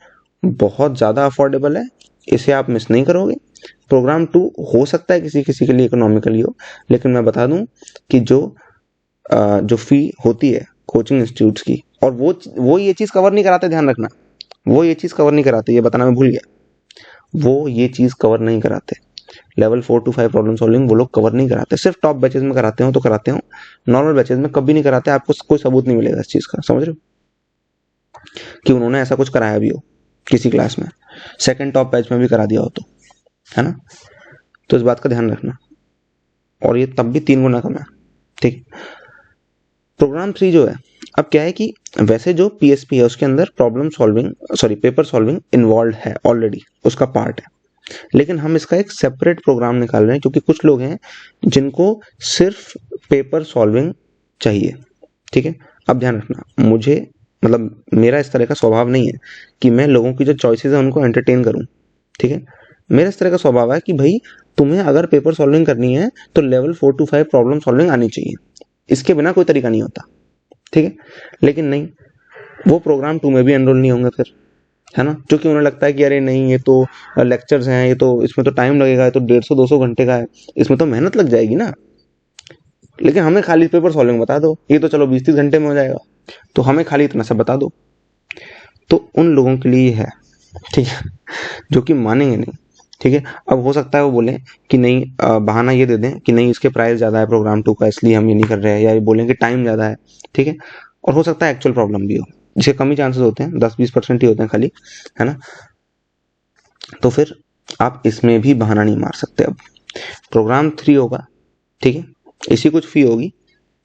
बहुत ज़्यादा अफोर्डेबल है, इसे आप मिस नहीं करोगे। प्रोग्राम 2 हो सकता है किसी किसी के लिए इकोनॉमिकली हो, लेकिन मैं बता दूं कि जो फी होती है कोचिंग इंस्टीट्यूट्स की, और वो ये चीज़ कवर नहीं कराते, ध्यान रखना, वो ये चीज़ कवर नहीं कराते, ये बताना मैं भूल गया, वो ये चीज़ कवर नहीं कराते। लेवल 4 to 5 प्रॉब्लम सॉल्विंग वो लोग कवर नहीं कराते, सिर्फ टॉप बैचेज में कराते हो तो कराते हो, नॉर्मल बैचेज में कभी नहीं कराते, आपको कोई सबूत नहीं मिलेगा इस चीज़ का, समझ रहे हो, कि उन्होंने ऐसा कुछ कराया भी हो किसी क्लास में, सेकंड टॉप बैच में भी करा दिया हो तो, है ना। तो इस बात का ध्यान रखना, और ये तब भी 3 गुना कम है, ठीक। प्रोग्राम 3 जो है, अब क्या है कि वैसे जो पीएसपी है उसके अंदर problem solving paper solving involve है ऑलरेडी, उसका पार्ट है, लेकिन हम इसका एक सेपरेट प्रोग्राम निकाल रहे हैं, क्योंकि कुछ लोग हैं जिनको सिर्फ पेपर सॉल्विंग चाहिए, ठीक है। अब ध्यान रखना, मुझे मतलब मेरा इस तरह का स्वभाव नहीं है कि मैं लोगों की जो चॉइसेस है उनको एंटरटेन करूं, ठीक है। मेरा इस तरह का स्वभाव है कि भाई तुम्हें अगर पेपर सॉल्विंग करनी है तो लेवल 4 to 5 प्रॉब्लम सॉल्विंग आनी चाहिए, इसके बिना कोई तरीका नहीं होता, ठीक है। लेकिन नहीं, वो प्रोग्राम 2 में भी एनरोल नहीं होंगे फिर, है ना, क्योंकि उन्हें लगता है कि अरे नहीं ये तो लेक्चर्स हैं, ये तो इसमें तो टाइम लगेगा, ये तो 150-200 घंटे का है, इसमें तो मेहनत लग जाएगी ना, लेकिन हमें खाली पेपर सॉल्विंग बता दो, ये तो चलो 20-30 घंटे में हो जाएगा, तो हमें खाली इतना सा बता दो। तो उन लोगों के लिए है, ठीक है, जो कि मानेंगे नहीं, ठीक है। अब हो सकता है वो बोलें कि नहीं, बहाना ये दे दें कि नहीं इसके प्राइस ज़्यादा है प्रोग्राम 2 का, इसलिए हम ये नहीं कर रहे हैं, या ये बोलें कि टाइम ज़्यादा है, ठीक है। और हो सकता है एक्चुअल प्रॉब्लम भी हो, जिसके कम ही चांसेस होते हैं, 10-20% ही होते हैं खाली, है ना। तो फिर आप इसमें भी बहाना नहीं मार सकते। अब प्रोग्राम 3 होगा, ठीक है, इसी कुछ फी होगी,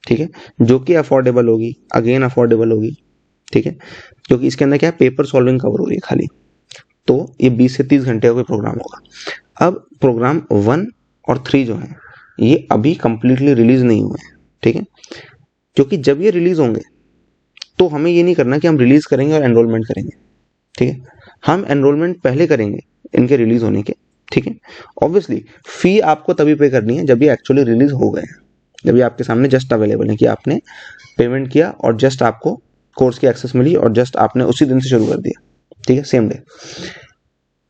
ठीक है, जो कि अफोर्डेबल होगी, अगेन अफोर्डेबल होगी, ठीक है, क्योंकि इसके अंदर क्या है, पेपर सॉल्विंग कवर हो रही है खाली। तो ये 20 से 30 घंटे का कोई प्रोग्राम होगा। अब प्रोग्राम 1 और 3 जो है ये अभी कंप्लीटली रिलीज नहीं हुए हैं, ठीक है, क्योंकि जब ये रिलीज होंगे तो हमें ये नहीं करना कि हम रिलीज करेंगे और एनरोलमेंट करेंगे, ठीक है, हम एनरोलमेंट पहले करेंगे इनके रिलीज होने के, ठीक है। ऑब्वियसली फी आपको तभी पे करनी है जब ये एक्चुअली रिलीज हो गए हैं, जब ये आपके सामने जस्ट अवेलेबल है कि आपने पेमेंट किया और जस्ट आपको कोर्स की एक्सेस मिली और जस्ट आपने उसी दिन से शुरू कर दिया, ठीक है, सेम डे।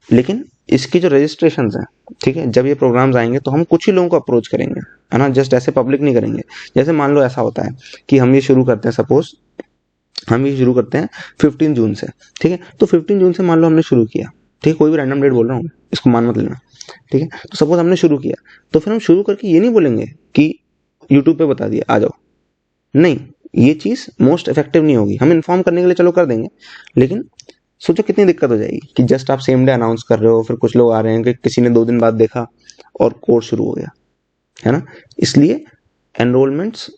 लेकिन इसकी जो रजिस्ट्रेशन है, ठीक है, जब ये प्रोग्राम्स आएंगे तो हम कुछ ही लोगों को अप्रोच करेंगे, है ना, जस्ट ऐसे पब्लिक नहीं करेंगे। जैसे मान लो ऐसा होता है कि हम ये शुरू करते हैं, सपोज हम ये शुरू करते हैं 15 जून से, ठीक है, तो 15 जून से मान लो हमने शुरू किया, ठीक है, कोई भी रैंडम डेट बोल रहा हूँ, इसको मान मत लेना, ठीक है। तो सपोज हमने शुरू किया, तो फिर हम शुरू करके ये नहीं बोलेंगे कि यूट्यूब पे बता दिया आ जाओ, नहीं, ये चीज़ मोस्ट इफेक्टिव नहीं होगी। हम इन्फॉर्म करने के लिए चलो कर देंगे, लेकिन सोचो कितनी दिक्कत हो जाएगी कि जस्ट आप सेम डे अनाउंस कर रहे हो, फिर कुछ लोग आ रहे हैं कि किसी ने 2 दिन बाद देखा और कोर्स शुरू हो गया, है ना। इसलिए एनरोलमेंट्स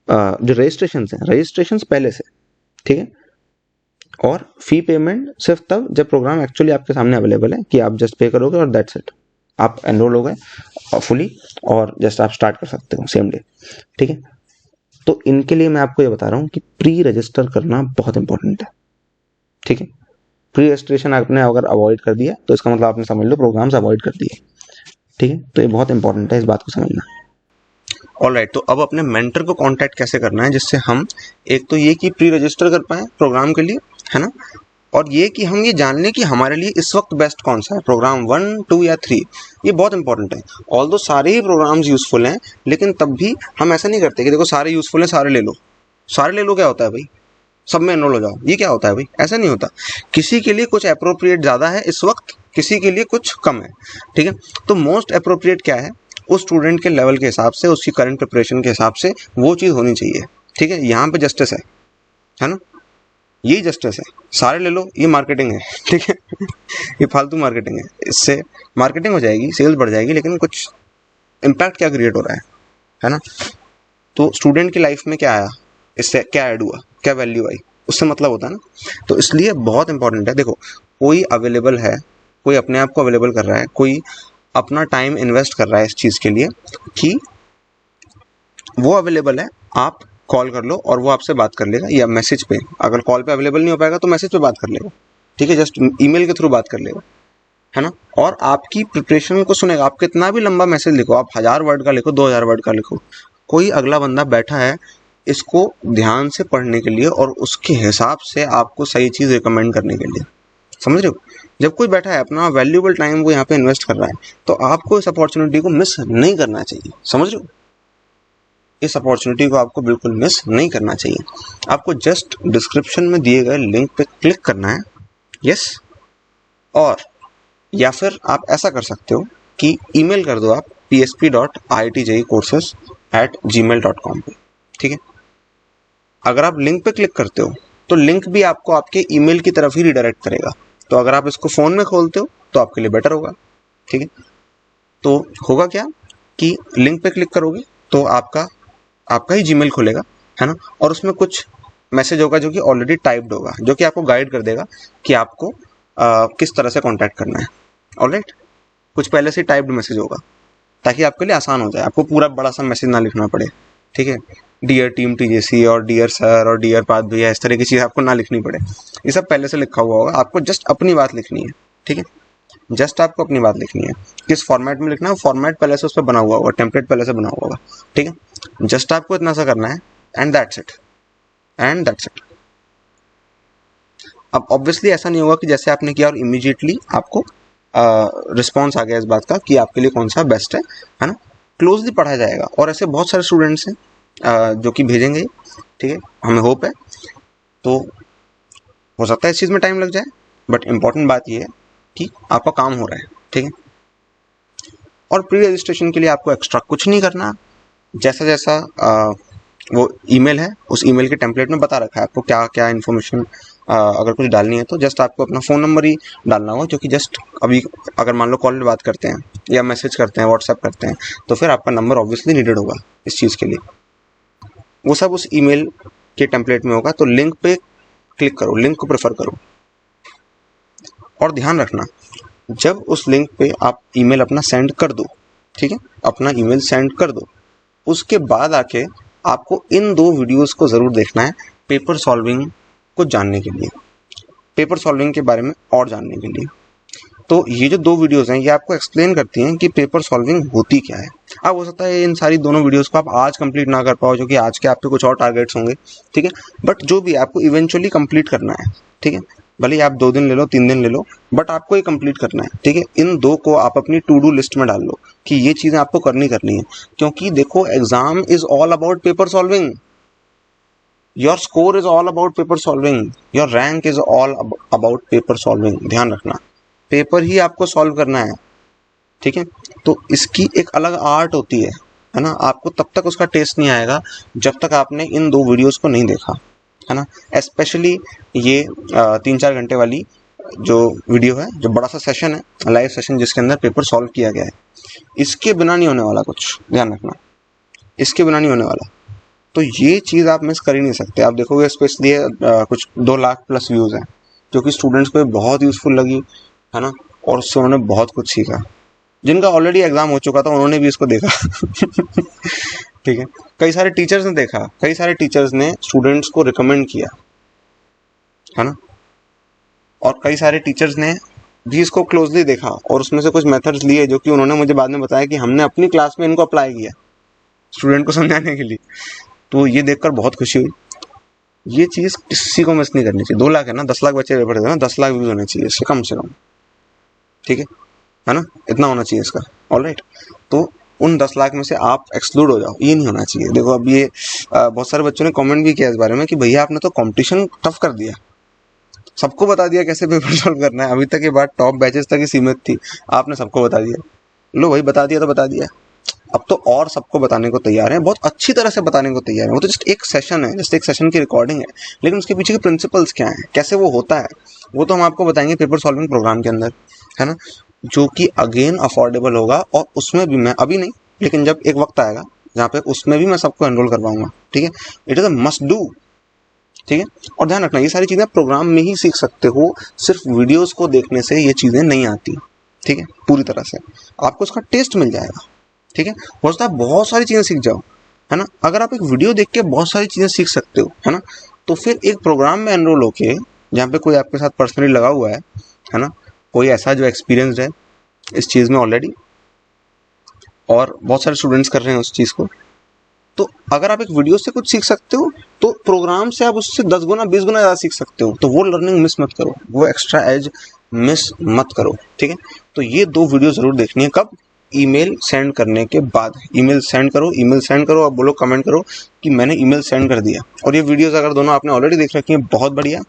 जो रजिस्ट्रेशन हैं, रजिस्ट्रेशन पहले से, ठीक है, और फी पेमेंट सिर्फ तब जब प्रोग्राम एक्चुअली आपके सामने अवेलेबल है कि आप जस्ट पे करोगे और दैट्स इट, आप एनरोल हो गए फुली और जस्ट आप स्टार्ट कर सकते हो सेम डे, ठीक है। तो इनके लिए मैं आपको ये बता रहा हूँ कि प्री रजिस्टर करना बहुत इंपॉर्टेंट है, ठीक है। प्री रजिस्ट्रेशन आपने अगर अवॉइड कर दिया तो इसका मतलब आपने समझ लो प्रोग्राम्स अवॉइड कर दिए, ठीक है। तो ये बहुत इंपॉर्टेंट है इस बात को समझना। ऑलराइट, तो अब अपने मेंटर को कांटेक्ट कैसे करना है जिससे हम एक तो ये कि प्री रजिस्टर कर पाए प्रोग्राम के लिए, है ना, और ये कि हम ये जान लें कि हमारे लिए इस वक्त बेस्ट कौन सा है, प्रोग्राम 1, 2 या 3। ये बहुत इंपॉर्टेंट है। ऑल्दो सारे ही प्रोग्राम्स यूजफुल हैं, लेकिन तब भी हम ऐसा नहीं करते कि देखो सारे यूजफुल हैं सारे ले लो। सारे ले लो क्या होता है भाई, सब में एनरोल हो जाओ, ये क्या होता है भाई, ऐसा नहीं होता। किसी के लिए कुछ अप्रोप्रिएट ज़्यादा है इस वक्त, किसी के लिए कुछ कम है, ठीक है। तो मोस्ट अप्रोप्रिएट क्या है, उस स्टूडेंट के लेवल के हिसाब से, उसकी करंट प्रिपरेशन के हिसाब से वो चीज़ होनी चाहिए, ठीक है। यहाँ पे जस्टिस है ना, यही जस्टिस है। सारे ले लो, ये मार्केटिंग है, ठीक है। ये फालतू मार्केटिंग है, इससे मार्केटिंग हो जाएगी, सेल्स बढ़ जाएगी, लेकिन कुछ इम्पैक्ट क्या क्रिएट हो रहा है ना। तो स्टूडेंट की लाइफ में क्या आया, इससे क्या ऐड हुआ, क्या वैल्यू आई, उससे मतलब होता है ना। तो इसलिए बहुत इंपॉर्टेंट है। देखो कोई अवेलेबल है, कोई अपने आप को अवेलेबल कर रहा है, कोई अपना टाइम इन्वेस्ट कर रहा है इस चीज़ के लिए कि वो अवेलेबल है, आप कॉल कर लो और वो आपसे बात कर लेगा, या मैसेज पे, अगर कॉल पे अवेलेबल नहीं हो पाएगा तो मैसेज पे बात कर लेगा, ठीक है, जस्ट ईमेल के थ्रू बात कर लेगा, है ना। और आपकी प्रिपरेशन को सुनेगा। आप कितना भी लंबा मैसेज लिखो, आप 1000 वर्ड का लिखो, 2000 वर्ड का लिखो, कोई अगला बंदा बैठा है इसको ध्यान से पढ़ने के लिए और उसके हिसाब से आपको सही चीज़ रिकमेंड करने के लिए, समझ रहे हो। जब कोई बैठा है अपना वैल्यूएबल टाइम वो यहाँ पे इन्वेस्ट कर रहा है, तो आपको इस अपॉर्चुनिटी को मिस नहीं करना चाहिए, समझ रहे हो। इस अपॉर्चुनिटी को आपको बिल्कुल मिस नहीं करना चाहिए। आपको जस्ट डिस्क्रिप्शन में दिए गए लिंक पे क्लिक करना है, यस, और या फिर आप ऐसा कर सकते हो कि ईमेल कर दो आप psp.iitjecourses@gmail.com पे, ठीक है। अगर आप लिंक पे क्लिक करते हो तो लिंक भी आपको आपके ईमेल की तरफ ही रिडायरेक्ट करेगा। तो अगर आप इसको फ़ोन में खोलते हो तो आपके लिए बेटर होगा, ठीक है। तो होगा क्या कि लिंक पे क्लिक करोगे तो आपका ही जीमेल खुलेगा, है ना, और उसमें कुछ मैसेज होगा जो कि ऑलरेडी टाइप्ड होगा, जो कि आपको गाइड कर देगा कि आपको किस तरह से कांटेक्ट करना है। ऑलराइट, कुछ पहले से टाइप्ड मैसेज होगा ताकि आपके लिए आसान हो जाए, आपको पूरा बड़ा सा मैसेज ना लिखना पड़े, ठीक है। डियर टीम टीजेसी और डियर सर और डियर पाद भैया, इस तरह की चीज़ आपको ना लिखनी पड़े, ये सब पहले से लिखा हुआ होगा। आपको जस्ट अपनी बात लिखनी है, ठीक है, जस्ट आपको अपनी बात लिखनी है। किस फॉर्मेट में लिखना है, फॉर्मेट पहले से उस पर बना हुआ होगा, टेम्पलेट पहले से बना हुआ होगा, ठीक है। जस्ट आपको इतना सा करना है एंड दैट्स इट, अब ऑब्वियसली ऐसा नहीं होगा कि जैसे आपने किया और इमीडिएटली आपको रिस्पॉन्स आ गया इस बात का कि आपके लिए कौन सा बेस्ट है ना। क्लोजली पढ़ा जाएगा और ऐसे बहुत सारे स्टूडेंट्स हैं जो कि भेजेंगे, ठीक है, हमें होप है। तो हो सकता है इस चीज़ में टाइम लग जाए, बट इम्पॉर्टेंट बात यह है कि आपका काम हो रहा है, ठीक है। और प्री रजिस्ट्रेशन के लिए आपको एक्स्ट्रा कुछ नहीं करना, जैसा जैसा वो ईमेल है उस ईमेल के टेम्पलेट में बता रखा है आपको क्या क्या इन्फॉर्मेशन अगर कुछ डालनी है तो जस्ट आपको अपना फ़ोन नंबर ही डालना होगा, क्योंकि जस्ट अभी अगर मान लो कॉल पे बात करते हैं या मैसेज करते हैं, व्हाट्सएप करते हैं, तो फिर आपका नंबर ऑब्वियसली नीडेड होगा इस चीज़ के लिए। वो सब उस ईमेल के टेम्पलेट में होगा। तो लिंक पे क्लिक करो, लिंक को प्रेफर करो। और ध्यान रखना, जब उस लिंक पे आप ईमेल अपना सेंड कर दो, ठीक है, अपना ईमेल सेंड कर दो, उसके बाद आके आपको इन 2 वीडियोस को ज़रूर देखना है पेपर सॉल्विंग को जानने के लिए, पेपर सॉल्विंग के बारे में और जानने के लिए। तो ये जो 2 वीडियोस हैं ये आपको एक्सप्लेन करती हैं कि पेपर सॉल्विंग होती क्या है। अब हो सकता है इन सारी दोनों वीडियोस को आप आज कंप्लीट ना कर पाओ, क्योंकि आज के आपके कुछ और टारगेट्स होंगे, ठीक है, बट जो भी आपको इवेंचुअली कंप्लीट करना है, ठीक है, भले ही आप 2 दिन ले लो, 3 दिन ले लो, बट आपको ये कंप्लीट करना है, ठीक है। इन 2 को आप अपनी टू डू लिस्ट में डाल लो कि ये चीज़ें आपको करनी है, क्योंकि देखो exam is all about paper solving, your score is all about paper solving, your rank is all about paper solving. ध्यान रखना, पेपर ही आपको सॉल्व करना है, ठीक है। तो इसकी एक अलग आर्ट होती है ना। आपको तब तक उसका टेस्ट नहीं आएगा जब तक आपने इन 2 वीडियोस को नहीं देखा, है ना। स्पेशली ये 3-4 घंटे वाली जो वीडियो है, जो बड़ा सा सेशन है, लाइव सेशन, जिसके अंदर पेपर सॉल्व किया गया है, इसके बिना नहीं होने वाला कुछ, ध्यान रखना, इसके बिना नहीं होने वाला। तो ये चीज़ आप मिस कर ही नहीं सकते। आप देखोगे स्पेशली कुछ 2 लाख प्लस व्यूज़ हैं, जो कि स्टूडेंट्स को बहुत यूज़फुल लगी, है ना, और उससे उन्होंने बहुत कुछ सीखा। जिनका ऑलरेडी एग्जाम हो चुका था उन्होंने भी इसको देखा ठीक है। कई सारे टीचर्स ने देखा, कई सारे टीचर्स ने स्टूडेंट्स को रिकमेंड किया, है ना, और कई सारे टीचर्स ने भी इसको क्लोजली देखा और उसमें से कुछ मेथड्स लिए, जो कि उन्होंने मुझे बाद में बताया कि हमने अपनी क्लास में इनको अप्लाई किया स्टूडेंट को समझाने के लिए। तो ये देखकर बहुत खुशी हुई। ये चीज़ किसी को मिस नहीं करनी चाहिए। 2 लाख है ना, 10 लाख बच्चे पेपर देते हैं ना, 10 लाख व्यूज होने चाहिए इसके कम से कम, ठीक है ना, इतना होना चाहिए इसका। ऑलराइट, तो उन 10 लाख में से आप एक्सक्लूड हो जाओ, ये नहीं होना चाहिए। देखो अब ये बहुत सारे बच्चों ने कमेंट भी किया इस बारे में कि भैया आपने तो कंपटीशन टफ कर दिया, सबको बता दिया कैसे पेपर सॉल्व करना है। अभी तक ये बात टॉप बैचेस तक ही सीमित थी, आपने सबको बता दिया। लो भाई, बता दिया तो बता दिया, अब तो और सबको बताने को तैयार है, बहुत अच्छी तरह से बताने को तैयार है। वो तो जस्ट एक सेशन है, जस्ट एक सेशन की रिकॉर्डिंग है, लेकिन उसके पीछे के प्रिंसिपल्स क्या हैं, कैसे वो होता है, वो तो हम आपको बताएंगे पेपर सॉल्विंग प्रोग्राम के अंदर, है ना, जो कि अगेन अफोर्डेबल होगा। और उसमें भी मैं अभी नहीं, लेकिन जब एक वक्त आएगा जहाँ पे उसमें भी मैं सबको एनरोल करवाऊंगा, ठीक है। It is a must do, ठीक है। और ध्यान रखना, ये सारी चीज़ें प्रोग्राम में ही सीख सकते हो, सिर्फ वीडियोस को देखने से ये चीज़ें नहीं आती, ठीक है। पूरी तरह से आपको उसका टेस्ट मिल जाएगा, ठीक है। हो सकता है बहुत सारी चीज़ें सीख जाओ, है ना। अगर आप एक वीडियो देख के बहुत सारी चीज़ें सीख सकते हो, है ना, तो फिर एक प्रोग्राम में एनरोल होके, जहाँ पे कोई आपके साथ पर्सनली लगा हुआ है ना, कोई ऐसा जो एक्सपीरियंसड है इस चीज़ में ऑलरेडी, और बहुत सारे स्टूडेंट्स कर रहे हैं उस चीज़ को, तो अगर आप एक वीडियो से कुछ सीख सकते हो, तो प्रोग्राम से आप उससे 10 गुना 20 गुना ज़्यादा सीख सकते हो। तो वो लर्निंग मिस मत करो, वो एक्स्ट्रा एज मिस मत करो, ठीक है। तो ये 2 वीडियो ज़रूर देखनी है। कब? ईमेल सेंड करने के बाद। ईमेल सेंड करो, ईमेल सेंड करो, अब बोलो, कमेंट करो कि मैंने ईमेल सेंड कर दिया। और ये वीडियोस अगर दोनों आपने ऑलरेडी देख रखी हैं, बहुत बढ़िया,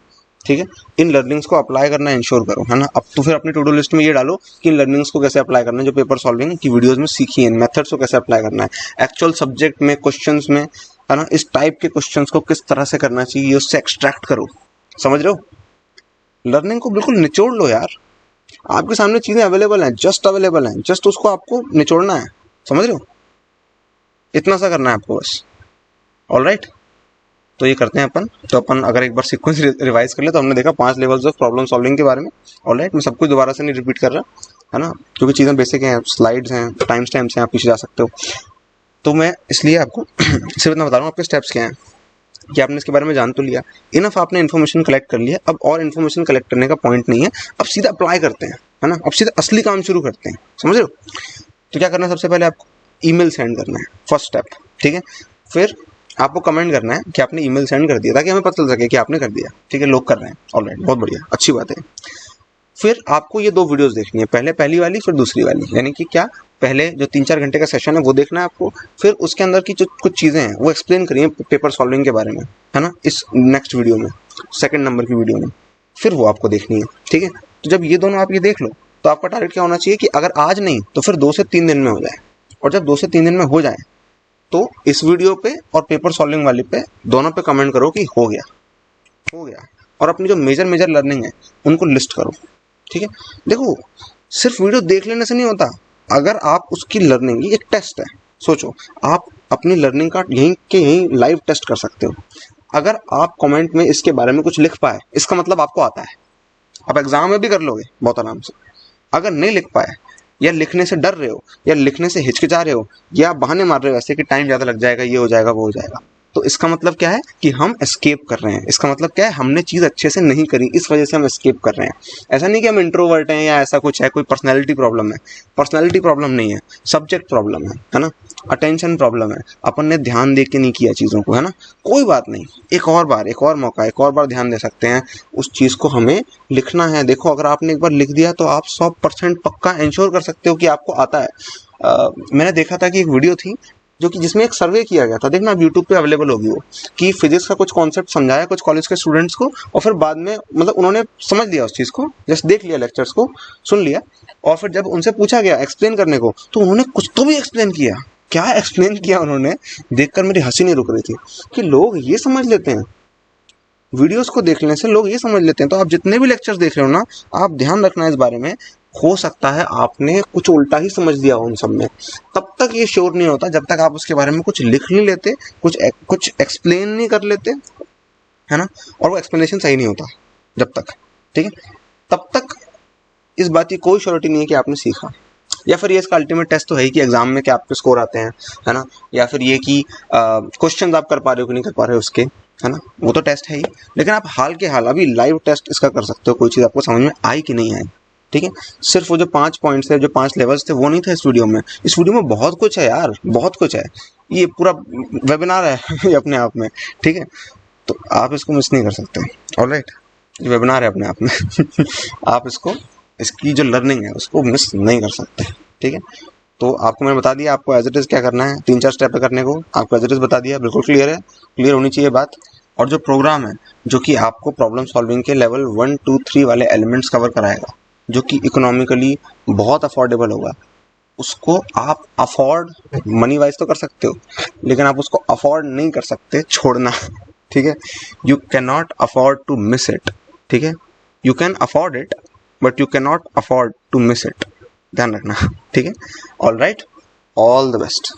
ठीक है। इन लर्निंग्स को अप्लाई करना इंश्योर करो, है ना। अब तो फिर अपनी टू डू लिस्ट में ये डालो कि इन लर्निंग्स को कैसे अप्लाई करना है, जो पेपर सॉल्विंग की वीडियोस में सीखी है, इन मेथड्स को कैसे अप्लाई करना है एक्चुअल सब्जेक्ट में, क्वेश्चंस में, है ना। इस टाइप के क्वेश्चंस को किस तरह से करना चाहिए, उससे एक्सट्रैक्ट करो। समझ रहे हो? लर्निंग को बिल्कुल निचोड़ लो यार। आपके सामने चीजें अवेलेबल हैं, जस्ट अवेलेबल हैं, जस्ट उसको आपको निचोड़ना है। समझ रहे हो? इतना सा करना है आपको बस। ऑलराइट, तो ये करते हैं अपन। तो अपन अगर एक बार सीक्वेंस रिवाइज कर ले, तो हमने देखा 5 लेवल्स ऑफ प्रॉब्लम सॉल्विंग के बारे में। ऑलराइट, मैं सब कुछ दोबारा से नहीं रिपीट कर रहा, है ना, क्योंकि चीज़ें बेसिक हैं, स्लाइड्स हैं, टाइम स्टैम्प्स हैं, आप पीछे जा सकते हो। तो मैं इसलिए आपको सिर्फ इतना बता रहा हूँ आपके स्टेप्स क्या हैं, कि आपने इसके बारे में जान तो लिया, इनफ आपने इन्फॉर्मेशन कलेक्ट कर लिया। अब और इन्फॉर्मेशन कलेक्ट करने का पॉइंट नहीं है, अब सीधा अप्लाई करते हैं, है ना। अब सीधा असली काम शुरू करते हैं। समझ रहे हो? तो क्या करना है, सबसे पहले आपको ईमेल सेंड करना है, फर्स्ट स्टेप, ठीक है। फिर आपको कमेंट करना है कि आपने ईमेल सेंड कर दिया, ताकि हमें पता चल सके कि आपने कर दिया, ठीक है। लोग कर रहे हैं, ऑलराइट, बहुत बढ़िया, अच्छी बात है। फिर आपको ये 2 वीडियोस देखनी है, पहले पहली वाली, फिर दूसरी वाली। यानी कि क्या, पहले जो 3-4 घंटे का सेशन है वो देखना है आपको, फिर उसके अंदर की जो कुछ चीज़ें हैं वो एक्सप्लेन करिए पेपर सॉल्विंग के बारे में, है ना, इस नेक्स्ट वीडियो में, 2nd नंबर की वीडियो में। फिर वो आपको देखनी है, ठीक है। तो जब ये दोनों आप ये देख लो, तो आपका टारगेट क्या होना चाहिए कि अगर आज नहीं तो फिर 2 से 3 दिन में हो जाए। और जब 2 से 3 दिन में हो जाए, तो इस वीडियो पे और पेपर सॉल्विंग वाले पे, दोनों पे कमेंट करो कि हो गया, हो गया, और अपनी जो मेजर मेजर लर्निंग है उनको लिस्ट करो। ठीक है, देखो सिर्फ वीडियो देख लेने से नहीं होता, अगर आप उसकी लर्निंग, ये एक टेस्ट है, सोचो आप अपनी लर्निंग का यहीं के यहीं लाइव टेस्ट कर सकते हो। अगर आप कमेंट में इसके बारे में कुछ लिख पाए, इसका मतलब आपको आता है, आप एग्जाम में भी कर लोगे बहुत आराम से। अगर नहीं लिख पाए, या लिखने से डर रहे हो, या लिखने से हिचकिचा रहे हो, या बहाने मार रहे हो ऐसे कि टाइम ज़्यादा लग जाएगा, ये हो जाएगा वो हो जाएगा, तो इसका मतलब क्या है कि हम एस्केप कर रहे हैं। इसका मतलब क्या है, हमने चीज़ अच्छे से नहीं करी, इस वजह से हम एस्केप कर रहे हैं। ऐसा नहीं कि हम इंट्रोवर्ट हैं या ऐसा कुछ है, कोई पर्सनैलिटी प्रॉब्लम है। पर्सनैलिटी प्रॉब्लम नहीं है, सब्जेक्ट प्रॉब्लम है ना, अटेंशन प्रॉब्लम है, अपन ने ध्यान दे के नहीं किया चीज़ों को, है ना। कोई बात नहीं, एक और बार, एक और मौका, एक और बार ध्यान दे सकते हैं। उस चीज़ को हमें लिखना है। देखो अगर आपने एक बार लिख दिया तो आप 100% पक्का इंश्योर कर सकते हो कि आपको आता है। मैंने देखा था कि एक वीडियो थी जो कि जिसमें एक सर्वे किया गया था, देखना यूट्यूब पे अवेलेबल होगी वो, कि फिजिक्स का कुछ कॉन्सेप्ट समझाया कुछ कॉलेज के स्टूडेंट्स को, और फिर बाद में मतलब उन्होंने समझ लिया उस चीज़ को, जस्ट देख लिया, लेक्चर्स को सुन लिया, और फिर जब उनसे पूछा गया एक्सप्लेन करने को, तो उन्होंने कुछ तो भी एक्सप्लेन किया। क्या एक्सप्लेन किया उन्होंने, देखकर मेरी हंसी नहीं रुक रही थी कि लोग ये समझ लेते हैं, वीडियोस को देखने से लोग ये समझ लेते हैं। तो आप जितने भी लेक्चर्स देख रहे हो ना, आप ध्यान रखना इस बारे में, हो सकता है आपने कुछ उल्टा ही समझ दिया हो उन सब में। तब तक ये श्योर नहीं होता जब तक आप उसके बारे में कुछ लिख नहीं लेते, कुछ एक्सप्लेन नहीं कर लेते, है ना, और वो एक्सप्लेनेशन सही नहीं होता जब तक। ठीक है, तब तक इस बात की कोई श्योरिटी नहीं है कि आपने सीखा। या फिर ये इसका अल्टीमेट टेस्ट तो है ही कि एग्जाम में क्या आपके स्कोर आते हैं, है ना, या फिर ये कि क्वेश्चन आप कर पा रहे हो कि नहीं कर पा रहे हो उसके, है ना, वो तो टेस्ट है ही। लेकिन आप हाल के हाल अभी लाइव टेस्ट इसका कर सकते हो, कोई चीज़ आपको समझ में आई कि नहीं आई। ठीक है, सिर्फ वो जो 5 पॉइंट्स थे, जो 5 लेवल्स थे, वो नहीं थे इस वीडियो में। इस वीडियो में बहुत कुछ है यार, बहुत कुछ है, ये पूरा वेबिनार है ये अपने आप में। ठीक है, तो आप इसको मिस नहीं कर सकते। ऑलराइट, ये वेबिनार है अपने आप में आप इसको, इसकी जो लर्निंग है उसको मिस नहीं कर सकते। ठीक है, तो आपको मैंने बता दिया आपको एज इट इज़ क्या करना है, 3-4 स्टेप है करने को, आपको एज इट इज़ बता दिया, बिल्कुल क्लियर है, क्लियर होनी चाहिए बात। और जो प्रोग्राम है जो कि आपको प्रॉब्लम सॉल्विंग के लेवल 1, 2, 3 वाले एलिमेंट्स कवर कराएगा, जो कि इकोनॉमिकली बहुत अफोर्डेबल होगा, उसको आप अफोर्ड मनी वाइज तो कर सकते हो, लेकिन आप उसको अफोर्ड नहीं कर सकते छोड़ना। ठीक है, you can not afford to miss it. ठीक है, you can afford it but you can not afford to miss it, ध्यान रखना। ठीक है, all right, all the best.